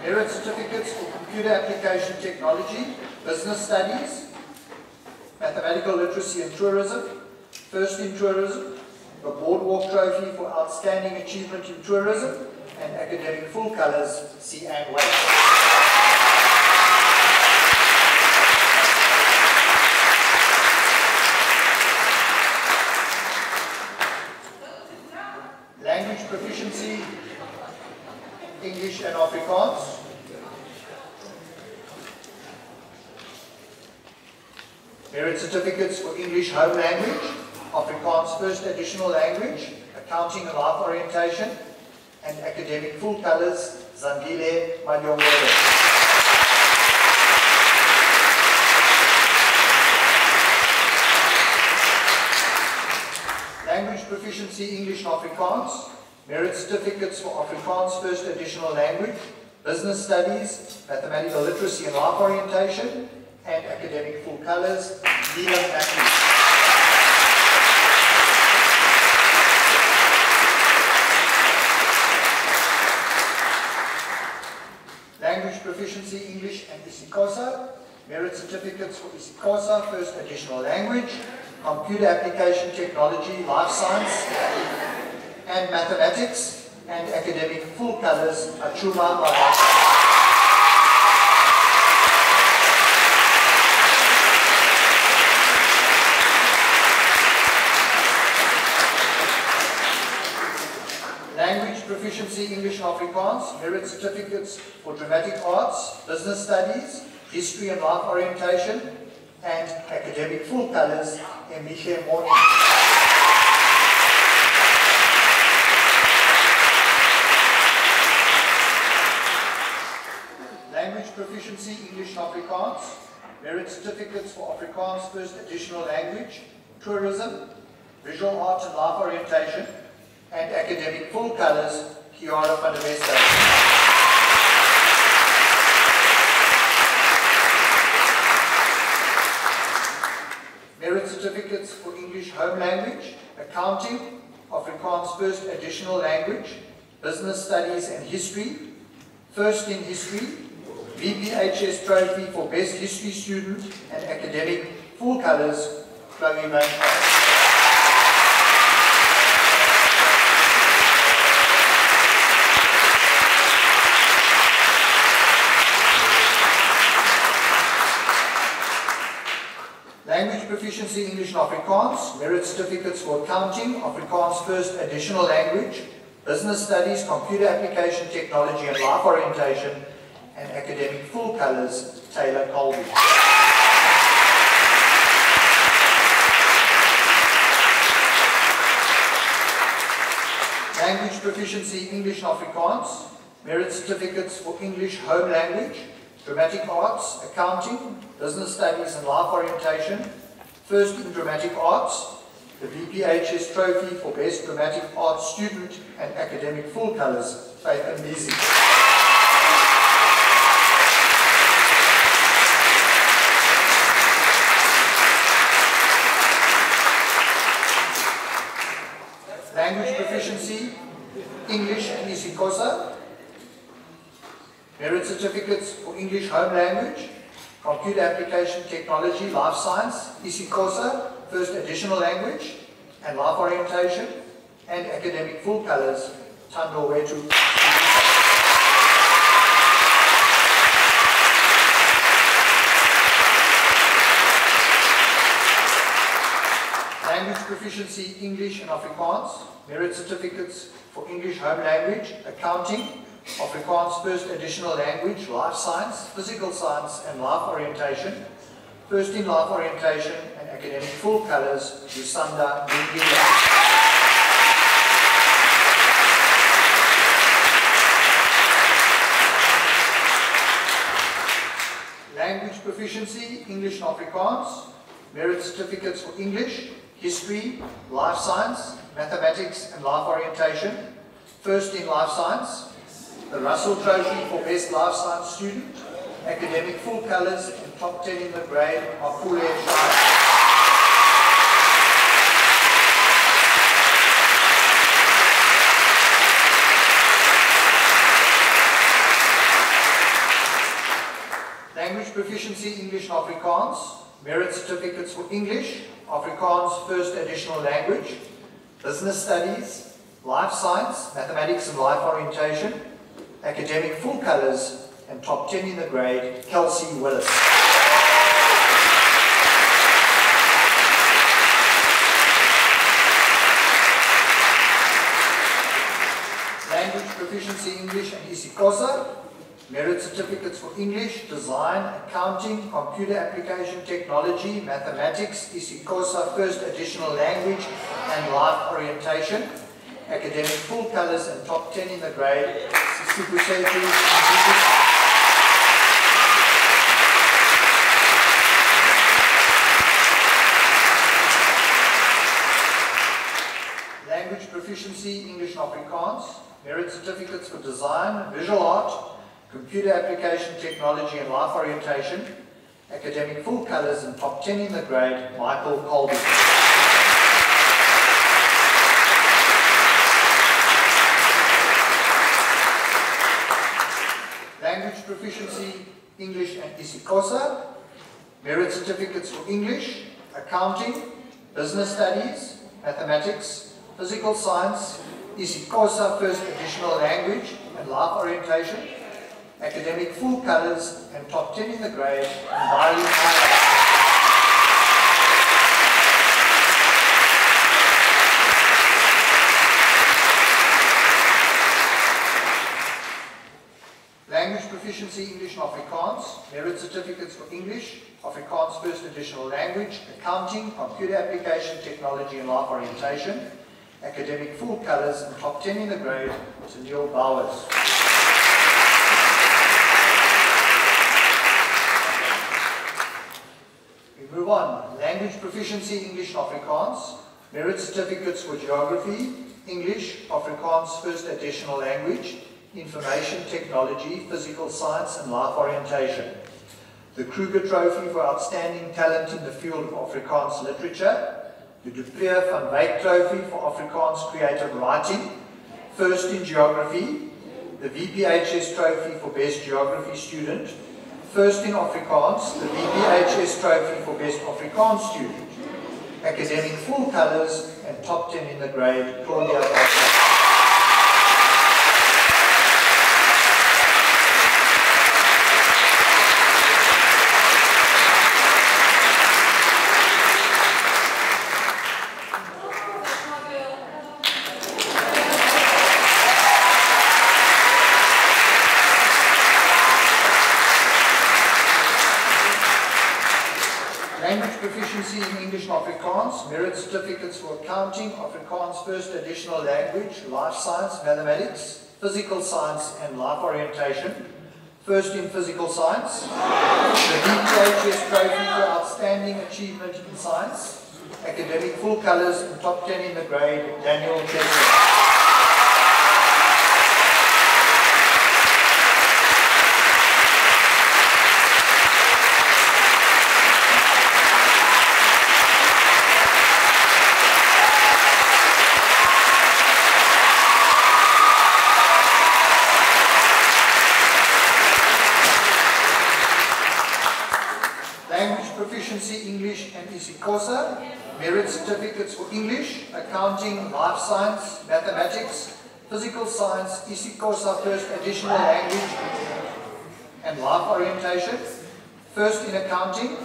Merit certificates for computer application technology, business studies, mathematical literacy and tourism, first in tourism, the Boardwalk Trophy for outstanding achievement in tourism, and academic full colours, C. Ann Wade. Language proficiency, English and Afrikaans. Merit certificates for English home language, Afrikaans first additional language, accounting and life orientation, and academic full colours, Zandile Manyongere. Language proficiency English and Afrikaans, merit certificates for Afrikaans first additional language, business studies, mathematical literacy and life orientation, and academic full colours, Leland Matthews. Language proficiency English and isiXhosa, merit certificates for isiXhosa first additional language, computer application technology, life science, and mathematics, and academic full colours, Achuma Mahasha. Language proficiency English and Afrikaans, merit certificates for dramatic arts, business studies, history and life orientation, and academic full colours, Emiche Morning. Language proficiency English and Afrikaans, merit certificates for Afrikaans first additional language, tourism, visual arts and life orientation, and academic full colours, Kiara van der Wester. Merit certificates for English home language, accounting, Afrikaans First Additional Language, Business Studies and History, First in History, VPHS Trophy for Best History Student and Academic, Full Colours, Chloe Main. Language Proficiency English and Afrikaans, Merit Certificates for Accounting, Afrikaans First Additional Language, Business Studies, Computer Application Technology and Life Orientation, and Academic Full Colours, Taylor Colby. Language Proficiency English and Afrikaans, Merit Certificates for English Home Language, Dramatic Arts, Accounting, Business Studies and Life Orientation, First in Dramatic Arts, the VPHS Trophy for Best Dramatic Arts Student and Academic Full Colours, Faith Mbizi. Language Proficiency, English and isiXhosa, Merit Certificates for English Home Language, Computer Application Technology, Life Science, isiXhosa, First Additional Language, and Life Orientation, and Academic Full Colours, Thando Wetu. Language Proficiency English and Afrikaans, Merit Certificates for English Home Language, Accounting, Afrikaans First Additional Language, Life Science, Physical Science and Life Orientation, First in Life Orientation and Academic Full Colours, Lusanda Mingila. Language Proficiency English and Afrikaans, Merit Certificates for English, History, Life Science, Mathematics and Life Orientation, First in Life Science, the Russell Trophy for Best Life Science Student, Academic Full Colours and Top 10 in the grade, Mapule Shire. Language Proficiency English and Afrikaans, Merit Certificates for English, Afrikaans First Additional Language, Business Studies, Life Science, Mathematics and Life Orientation, Academic Full Colours, and Top 10 in the grade, Kelsey Willis. Language Proficiency English and isiXhosa, Merit Certificates for English, Design, Accounting, Computer Application Technology, Mathematics, isiXhosa First Additional Language, and Life Orientation, Academic Full Colours and Top 10 in the grade, Language Proficiency English and Afrikaans, Merit Certificates for Design, Visual Art, Computer Application Technology and Life Orientation, Academic Full Colours and Top 10 in the grade, Michael Colby. Language Proficiency English and isiXhosa, Merit Certificates for English, Accounting, Business Studies, Mathematics, Physical Science, isiXhosa First Additional Language and Life Orientation, Academic Full Colours and Top 10 in the grade, Mbali. Language Proficiency English and Afrikaans, Merit Certificates for English, Afrikaans First Additional Language, Accounting, Computer Application Technology and Life Orientation, Academic Full Colours and Top 10 in the grade, to Neil Bowers. We move on. Language Proficiency English and Afrikaans, Merit Certificates for Geography, English, Afrikaans First Additional Language, Information Technology, Physical Science and Life Orientation. The Kruger Trophy for Outstanding Talent in the Field of Afrikaans Literature, the Dupree van Wyk Trophy for Afrikaans Creative Writing, first in Geography, the VPHS Trophy for Best Geography Student, first in Afrikaans, the VPHS Trophy for Best Afrikaans Student, academic full colours and top 10 in the grade, Claudia Bartlett. Language proficiency in English and Afrikaans, merit certificates for accounting, Afrikaans first additional language, life science, mathematics, physical science and life orientation, first in physical science, the VPHS Trophy for outstanding achievement in science, academic full colours and top 10 in the grade, Daniel Chesler. Language proficiency, English and isiXhosa, merit certificates for English, accounting, life science, mathematics, physical science, isiXhosa first additional language and life orientation, first in accounting,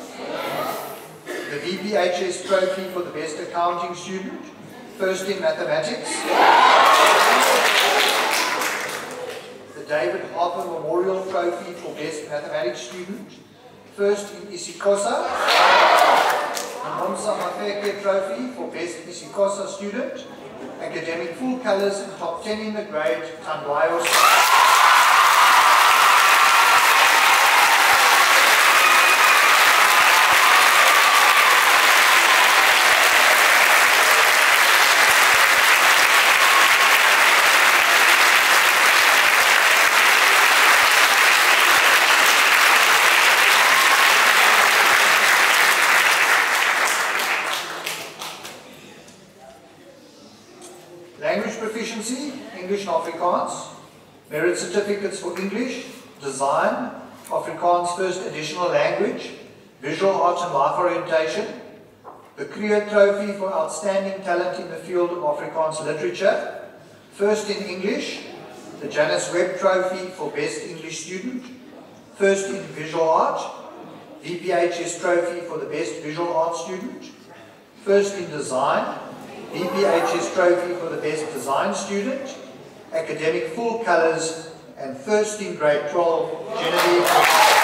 the VPHS Trophy for the best accounting student, first in mathematics, the David Harper Memorial Trophy for best mathematics student, first in isiXhosa, the Monsa Mafeke Trophy for Best isiXhosa Student, academic full colours and top 10 in the grade, Tandwayo. Language proficiency, English and Afrikaans, merit certificates for English, design, Afrikaans first additional language, visual arts and life orientation, the Creer Trophy for outstanding talent in the field of Afrikaans literature, first in English, the Janice Webb Trophy for best English student, first in visual art, VPHS Trophy for the best visual arts student, first in design, VPHS Trophy for the best design student, academic full colours, and first in grade 12, Genevieve.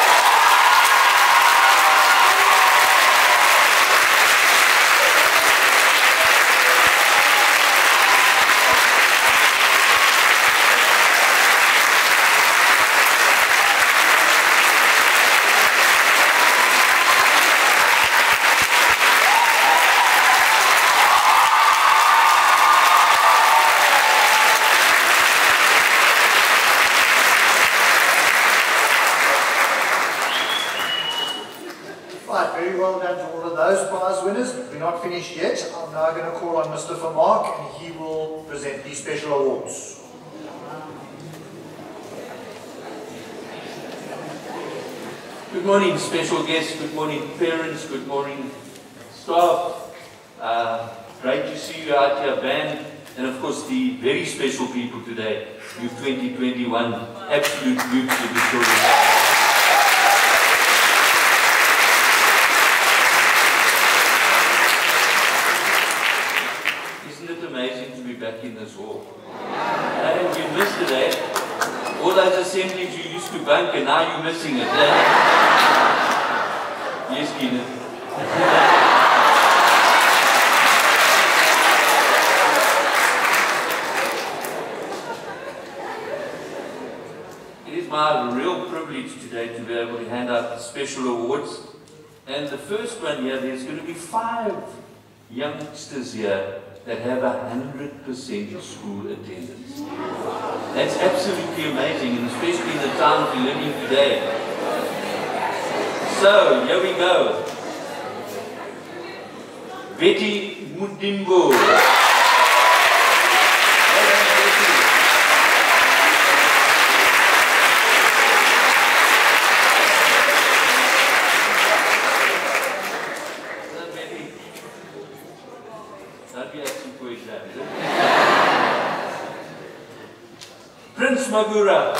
Very well done to all of those prize winners. We're not finished yet. I'm now going to call on Mr. Vermaak and he will present these special awards. Good morning, special guests. Good morning, parents. Good morning, staff. Great to see you out here, band. And of course, the very special people today, Youth 2021, absolute youth of Victoria. Back in this hall. And we missed it, eh? All those assemblies you used to bunk and now you're missing it, eh? Yes, Keenan. It is my real privilege today to be able to hand out the special awards. And the first one here, there's going to be 5 youngsters here that have 100% school attendance. That's absolutely amazing, and especially in the times we're living today. So, here we go. Betty Mudimbo. Prince Magura.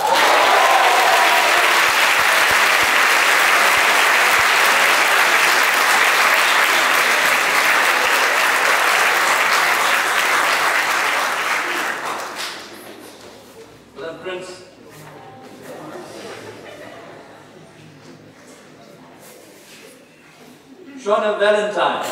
Well done, Prince. Shauna Valentine.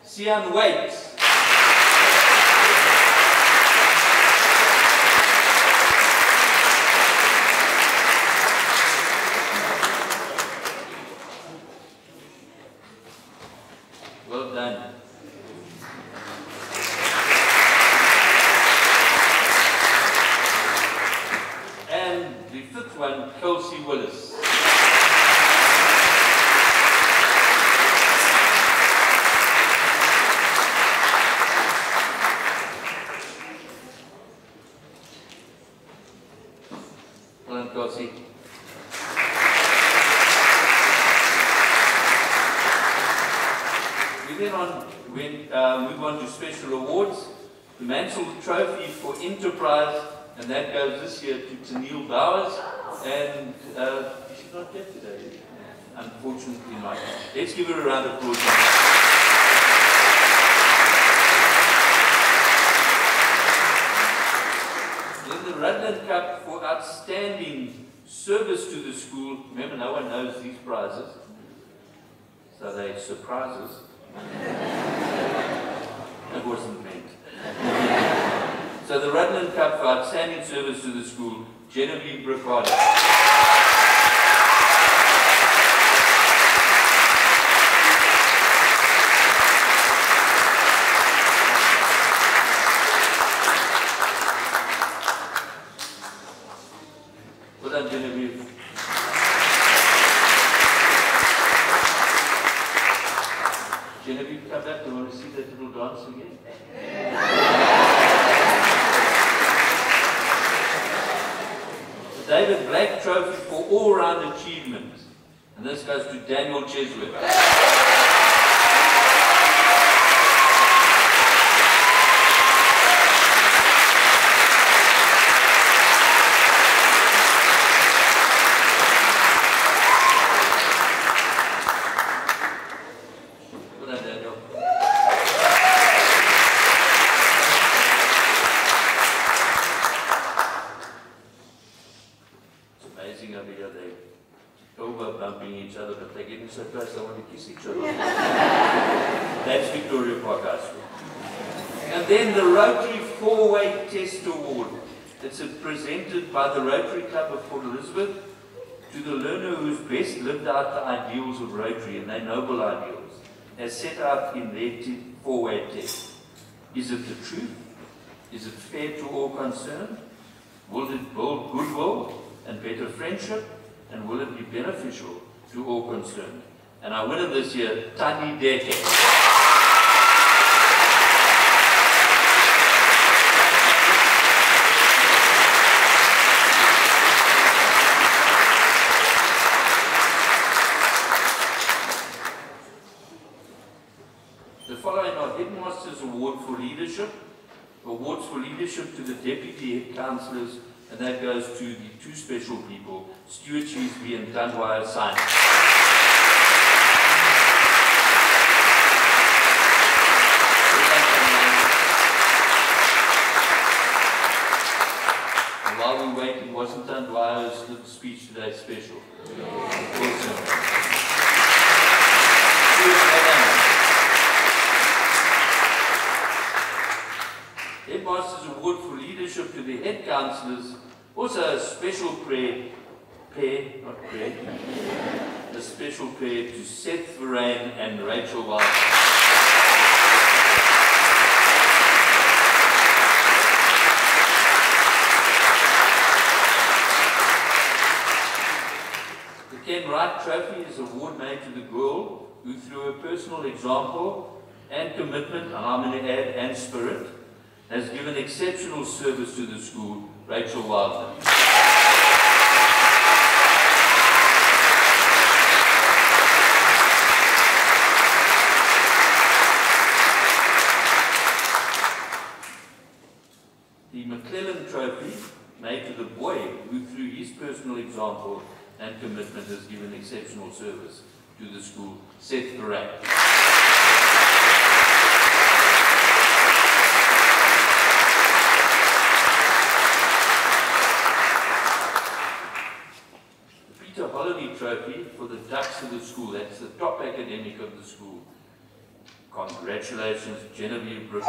Sian Waite. Well done. And the fifth one, Kelsey Willis. Kelsey. We then move on to special awards. The Mansell Trophy for Enterprise, and that goes this year to Tennille Bowers, and she's not here today, unfortunately not. Let's give her a round of applause. Then the Rutland Cup for outstanding service to the school. Remember, no one knows these prizes, so they're surprises. It wasn't meant. So the Rutland Cup for outstanding service to the school, Genevieve Ricardo. Well done, Genevieve. Genevieve, come back. I want to see that little dance again. The David Black Trophy for all-round achievement. And this goes to Daniel Cheswick. Each other, but they're getting so close they want to kiss each other. That's Victoria Park High School. And then the Rotary Four-Way Test Award. It's presented by the Rotary Club of Port Elizabeth to the learner who's best lived out the ideals of Rotary, and they're noble ideals, as set out in their four-way test. Is it the truth? Is it fair to all concerned? Will it build goodwill and better friendship? And will it be beneficial to all concerned? And our winner this year, Tani Deke. The following are Headmasters Award for Leadership, awards for leadership to the Deputy Head Councillors, and that goes to the two special people, Stuart Cheesby and Tanwaya Simon. And while we wait, wasn't Tanwaya's little speech today special? Awesome. Headmasters Award for Leadership to the Head Councillors. Also a special a special prayer to Seth Varane and Rachel Wild. Ken Wright Trophy is an award made to the girl who, through her personal example and commitment, and I'm going to add, and spirit, has given exceptional service to the school, Rachel Wildman. The McClellan Trophy, made to the boy who, through his personal example and commitment, has given exceptional service to the school, Seth Barak. The Peter Holiday Trophy for the Ducks of the school, that's the top academic of the school. Congratulations, Genevieve Brooks.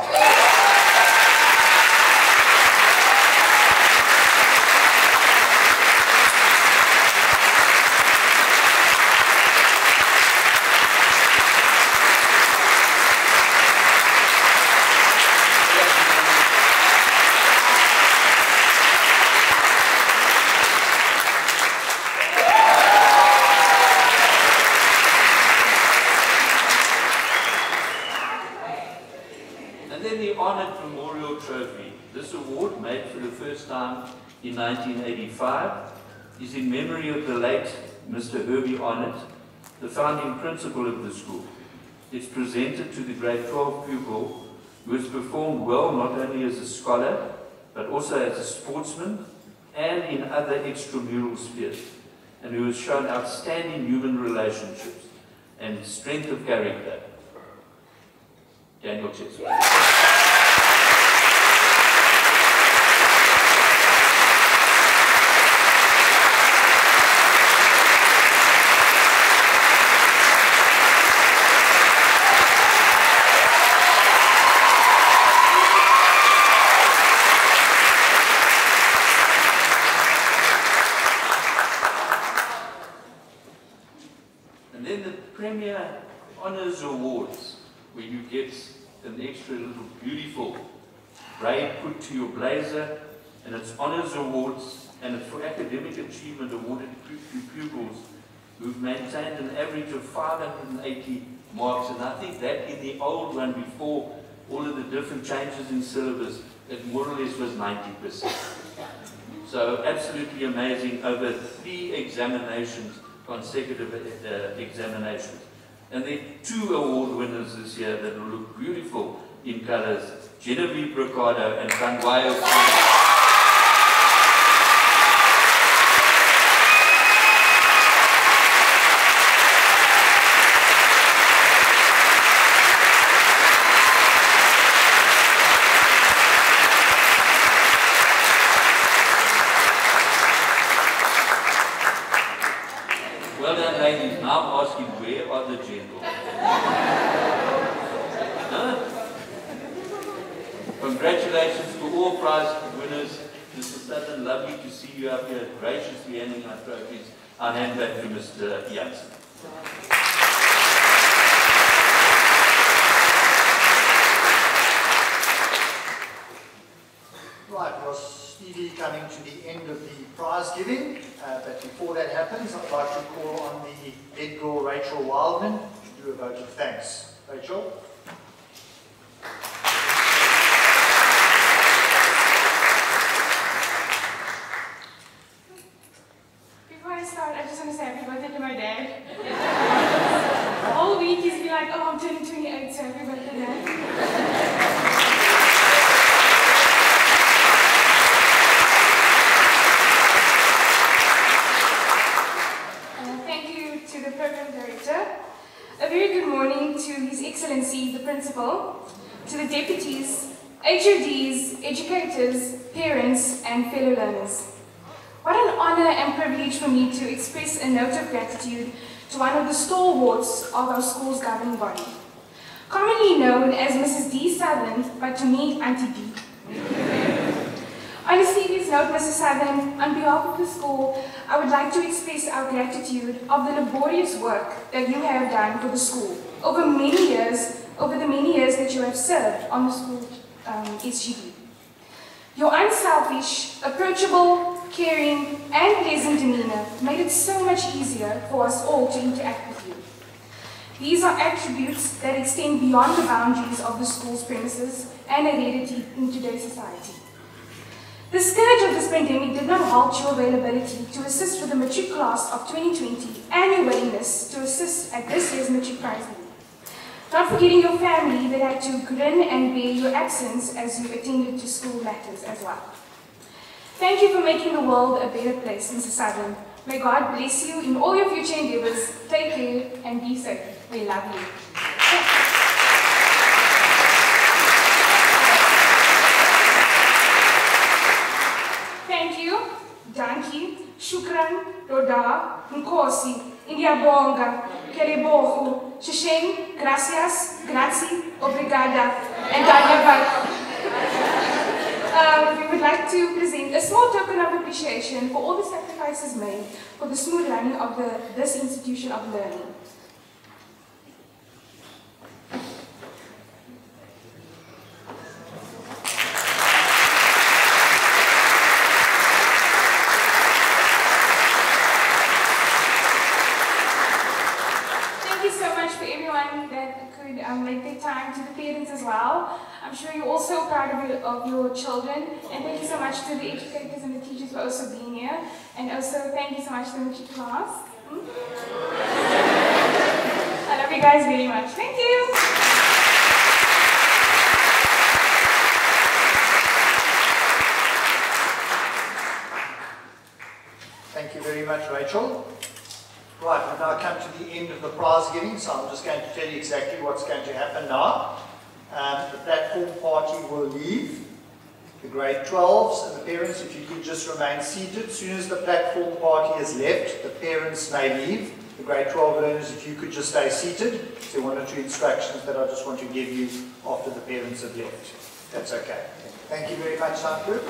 In 1985 is in memory of the late Mr. Herbie Arnott, the founding principal of the school. It's presented to the grade 12 pupil who has performed well not only as a scholar but also as a sportsman and in other extramural spheres, and who has shown outstanding human relationships and strength of character. Daniel Cheswick. Premier Honours Awards, where you get an extra little beautiful braid put to your blazer, and it's Honours Awards, and it's for academic achievement awarded to pupils who've maintained an average of 580 marks, and I think that in the old one, before all of the different changes in syllabus, it more or less was 90%. So absolutely amazing, over 3 examinations, consecutive examinations. And there are 2 award winners this year that will look beautiful in colours, Genevieve Bricado and Kangwayo. Well done, ladies. Now I'm asking, where are the gentlemen? Huh? Congratulations to all prize winners. Mr. Sutton, lovely to see you up here, graciously handing our trophies. I'll hand back to Mr. Jansen. Right, well, Stevie coming to the end of the prize giving, but before that happens, I'd like to call on the head girl, Rachel Wildman, to do a vote of thanks. Rachel? Before I start, I just want to say happy birthday to my dad. The whole week he's been like, oh, I'm turning 28, so happy birthday, Dad. A very good morning to His Excellency, the Principal, to the Deputies, HODs, educators, parents, and fellow learners. What an honor and privilege for me to express a note of gratitude to one of the stalwarts of our school's governing body, commonly known as Mrs. D. Sutherland, but to me, Auntie D. On a serious note, Mrs. Sutherland, on behalf of the school, I would like to express our gratitude of the laborious work that you have done for the school over the many years that you have served on the school SGB. Your unselfish, approachable, caring, and pleasant demeanor made it so much easier for us all to interact with you. These are attributes that extend beyond the boundaries of the school's premises and are heredity in today's society. The scourge of this pandemic did not halt your availability to assist with the matric class of 2020 and your willingness to assist at this year's matric prize giving. Not forgetting your family that had to grin and bear your absence as you attended to school matters as well. Thank you for making the world a better place, Mrs. Southern. May God bless you in all your future endeavors. Take care and be safe. We love you. Thank you, Danki, Shukran, Roda, Nkosi, Indiabonga, Kelebohu, Shisheng, Gracias, Grazie, Obrigada, and Danyabak. We would like to present a small token of appreciation for all the sacrifices made for the smooth running of this institution of learning. Make their time, to the parents as well. I'm sure you're also proud of your children, and thank you so much to the educators and the teachers for also being here, and also thank you so much to the matric class. I love you guys very much. Thank you. Thank you very much, Rachel. Right, we've now come to the end of the prize giving, so I'm just going to tell you exactly what's going to happen now. The platform party will leave. The grade 12s and the parents, if you could just remain seated. As soon as the platform party has left, the parents may leave. The grade 12 learners, if you could just stay seated. So one or two instructions that I just want to give you after the parents have left. That's okay. Thank you very much, Sanku.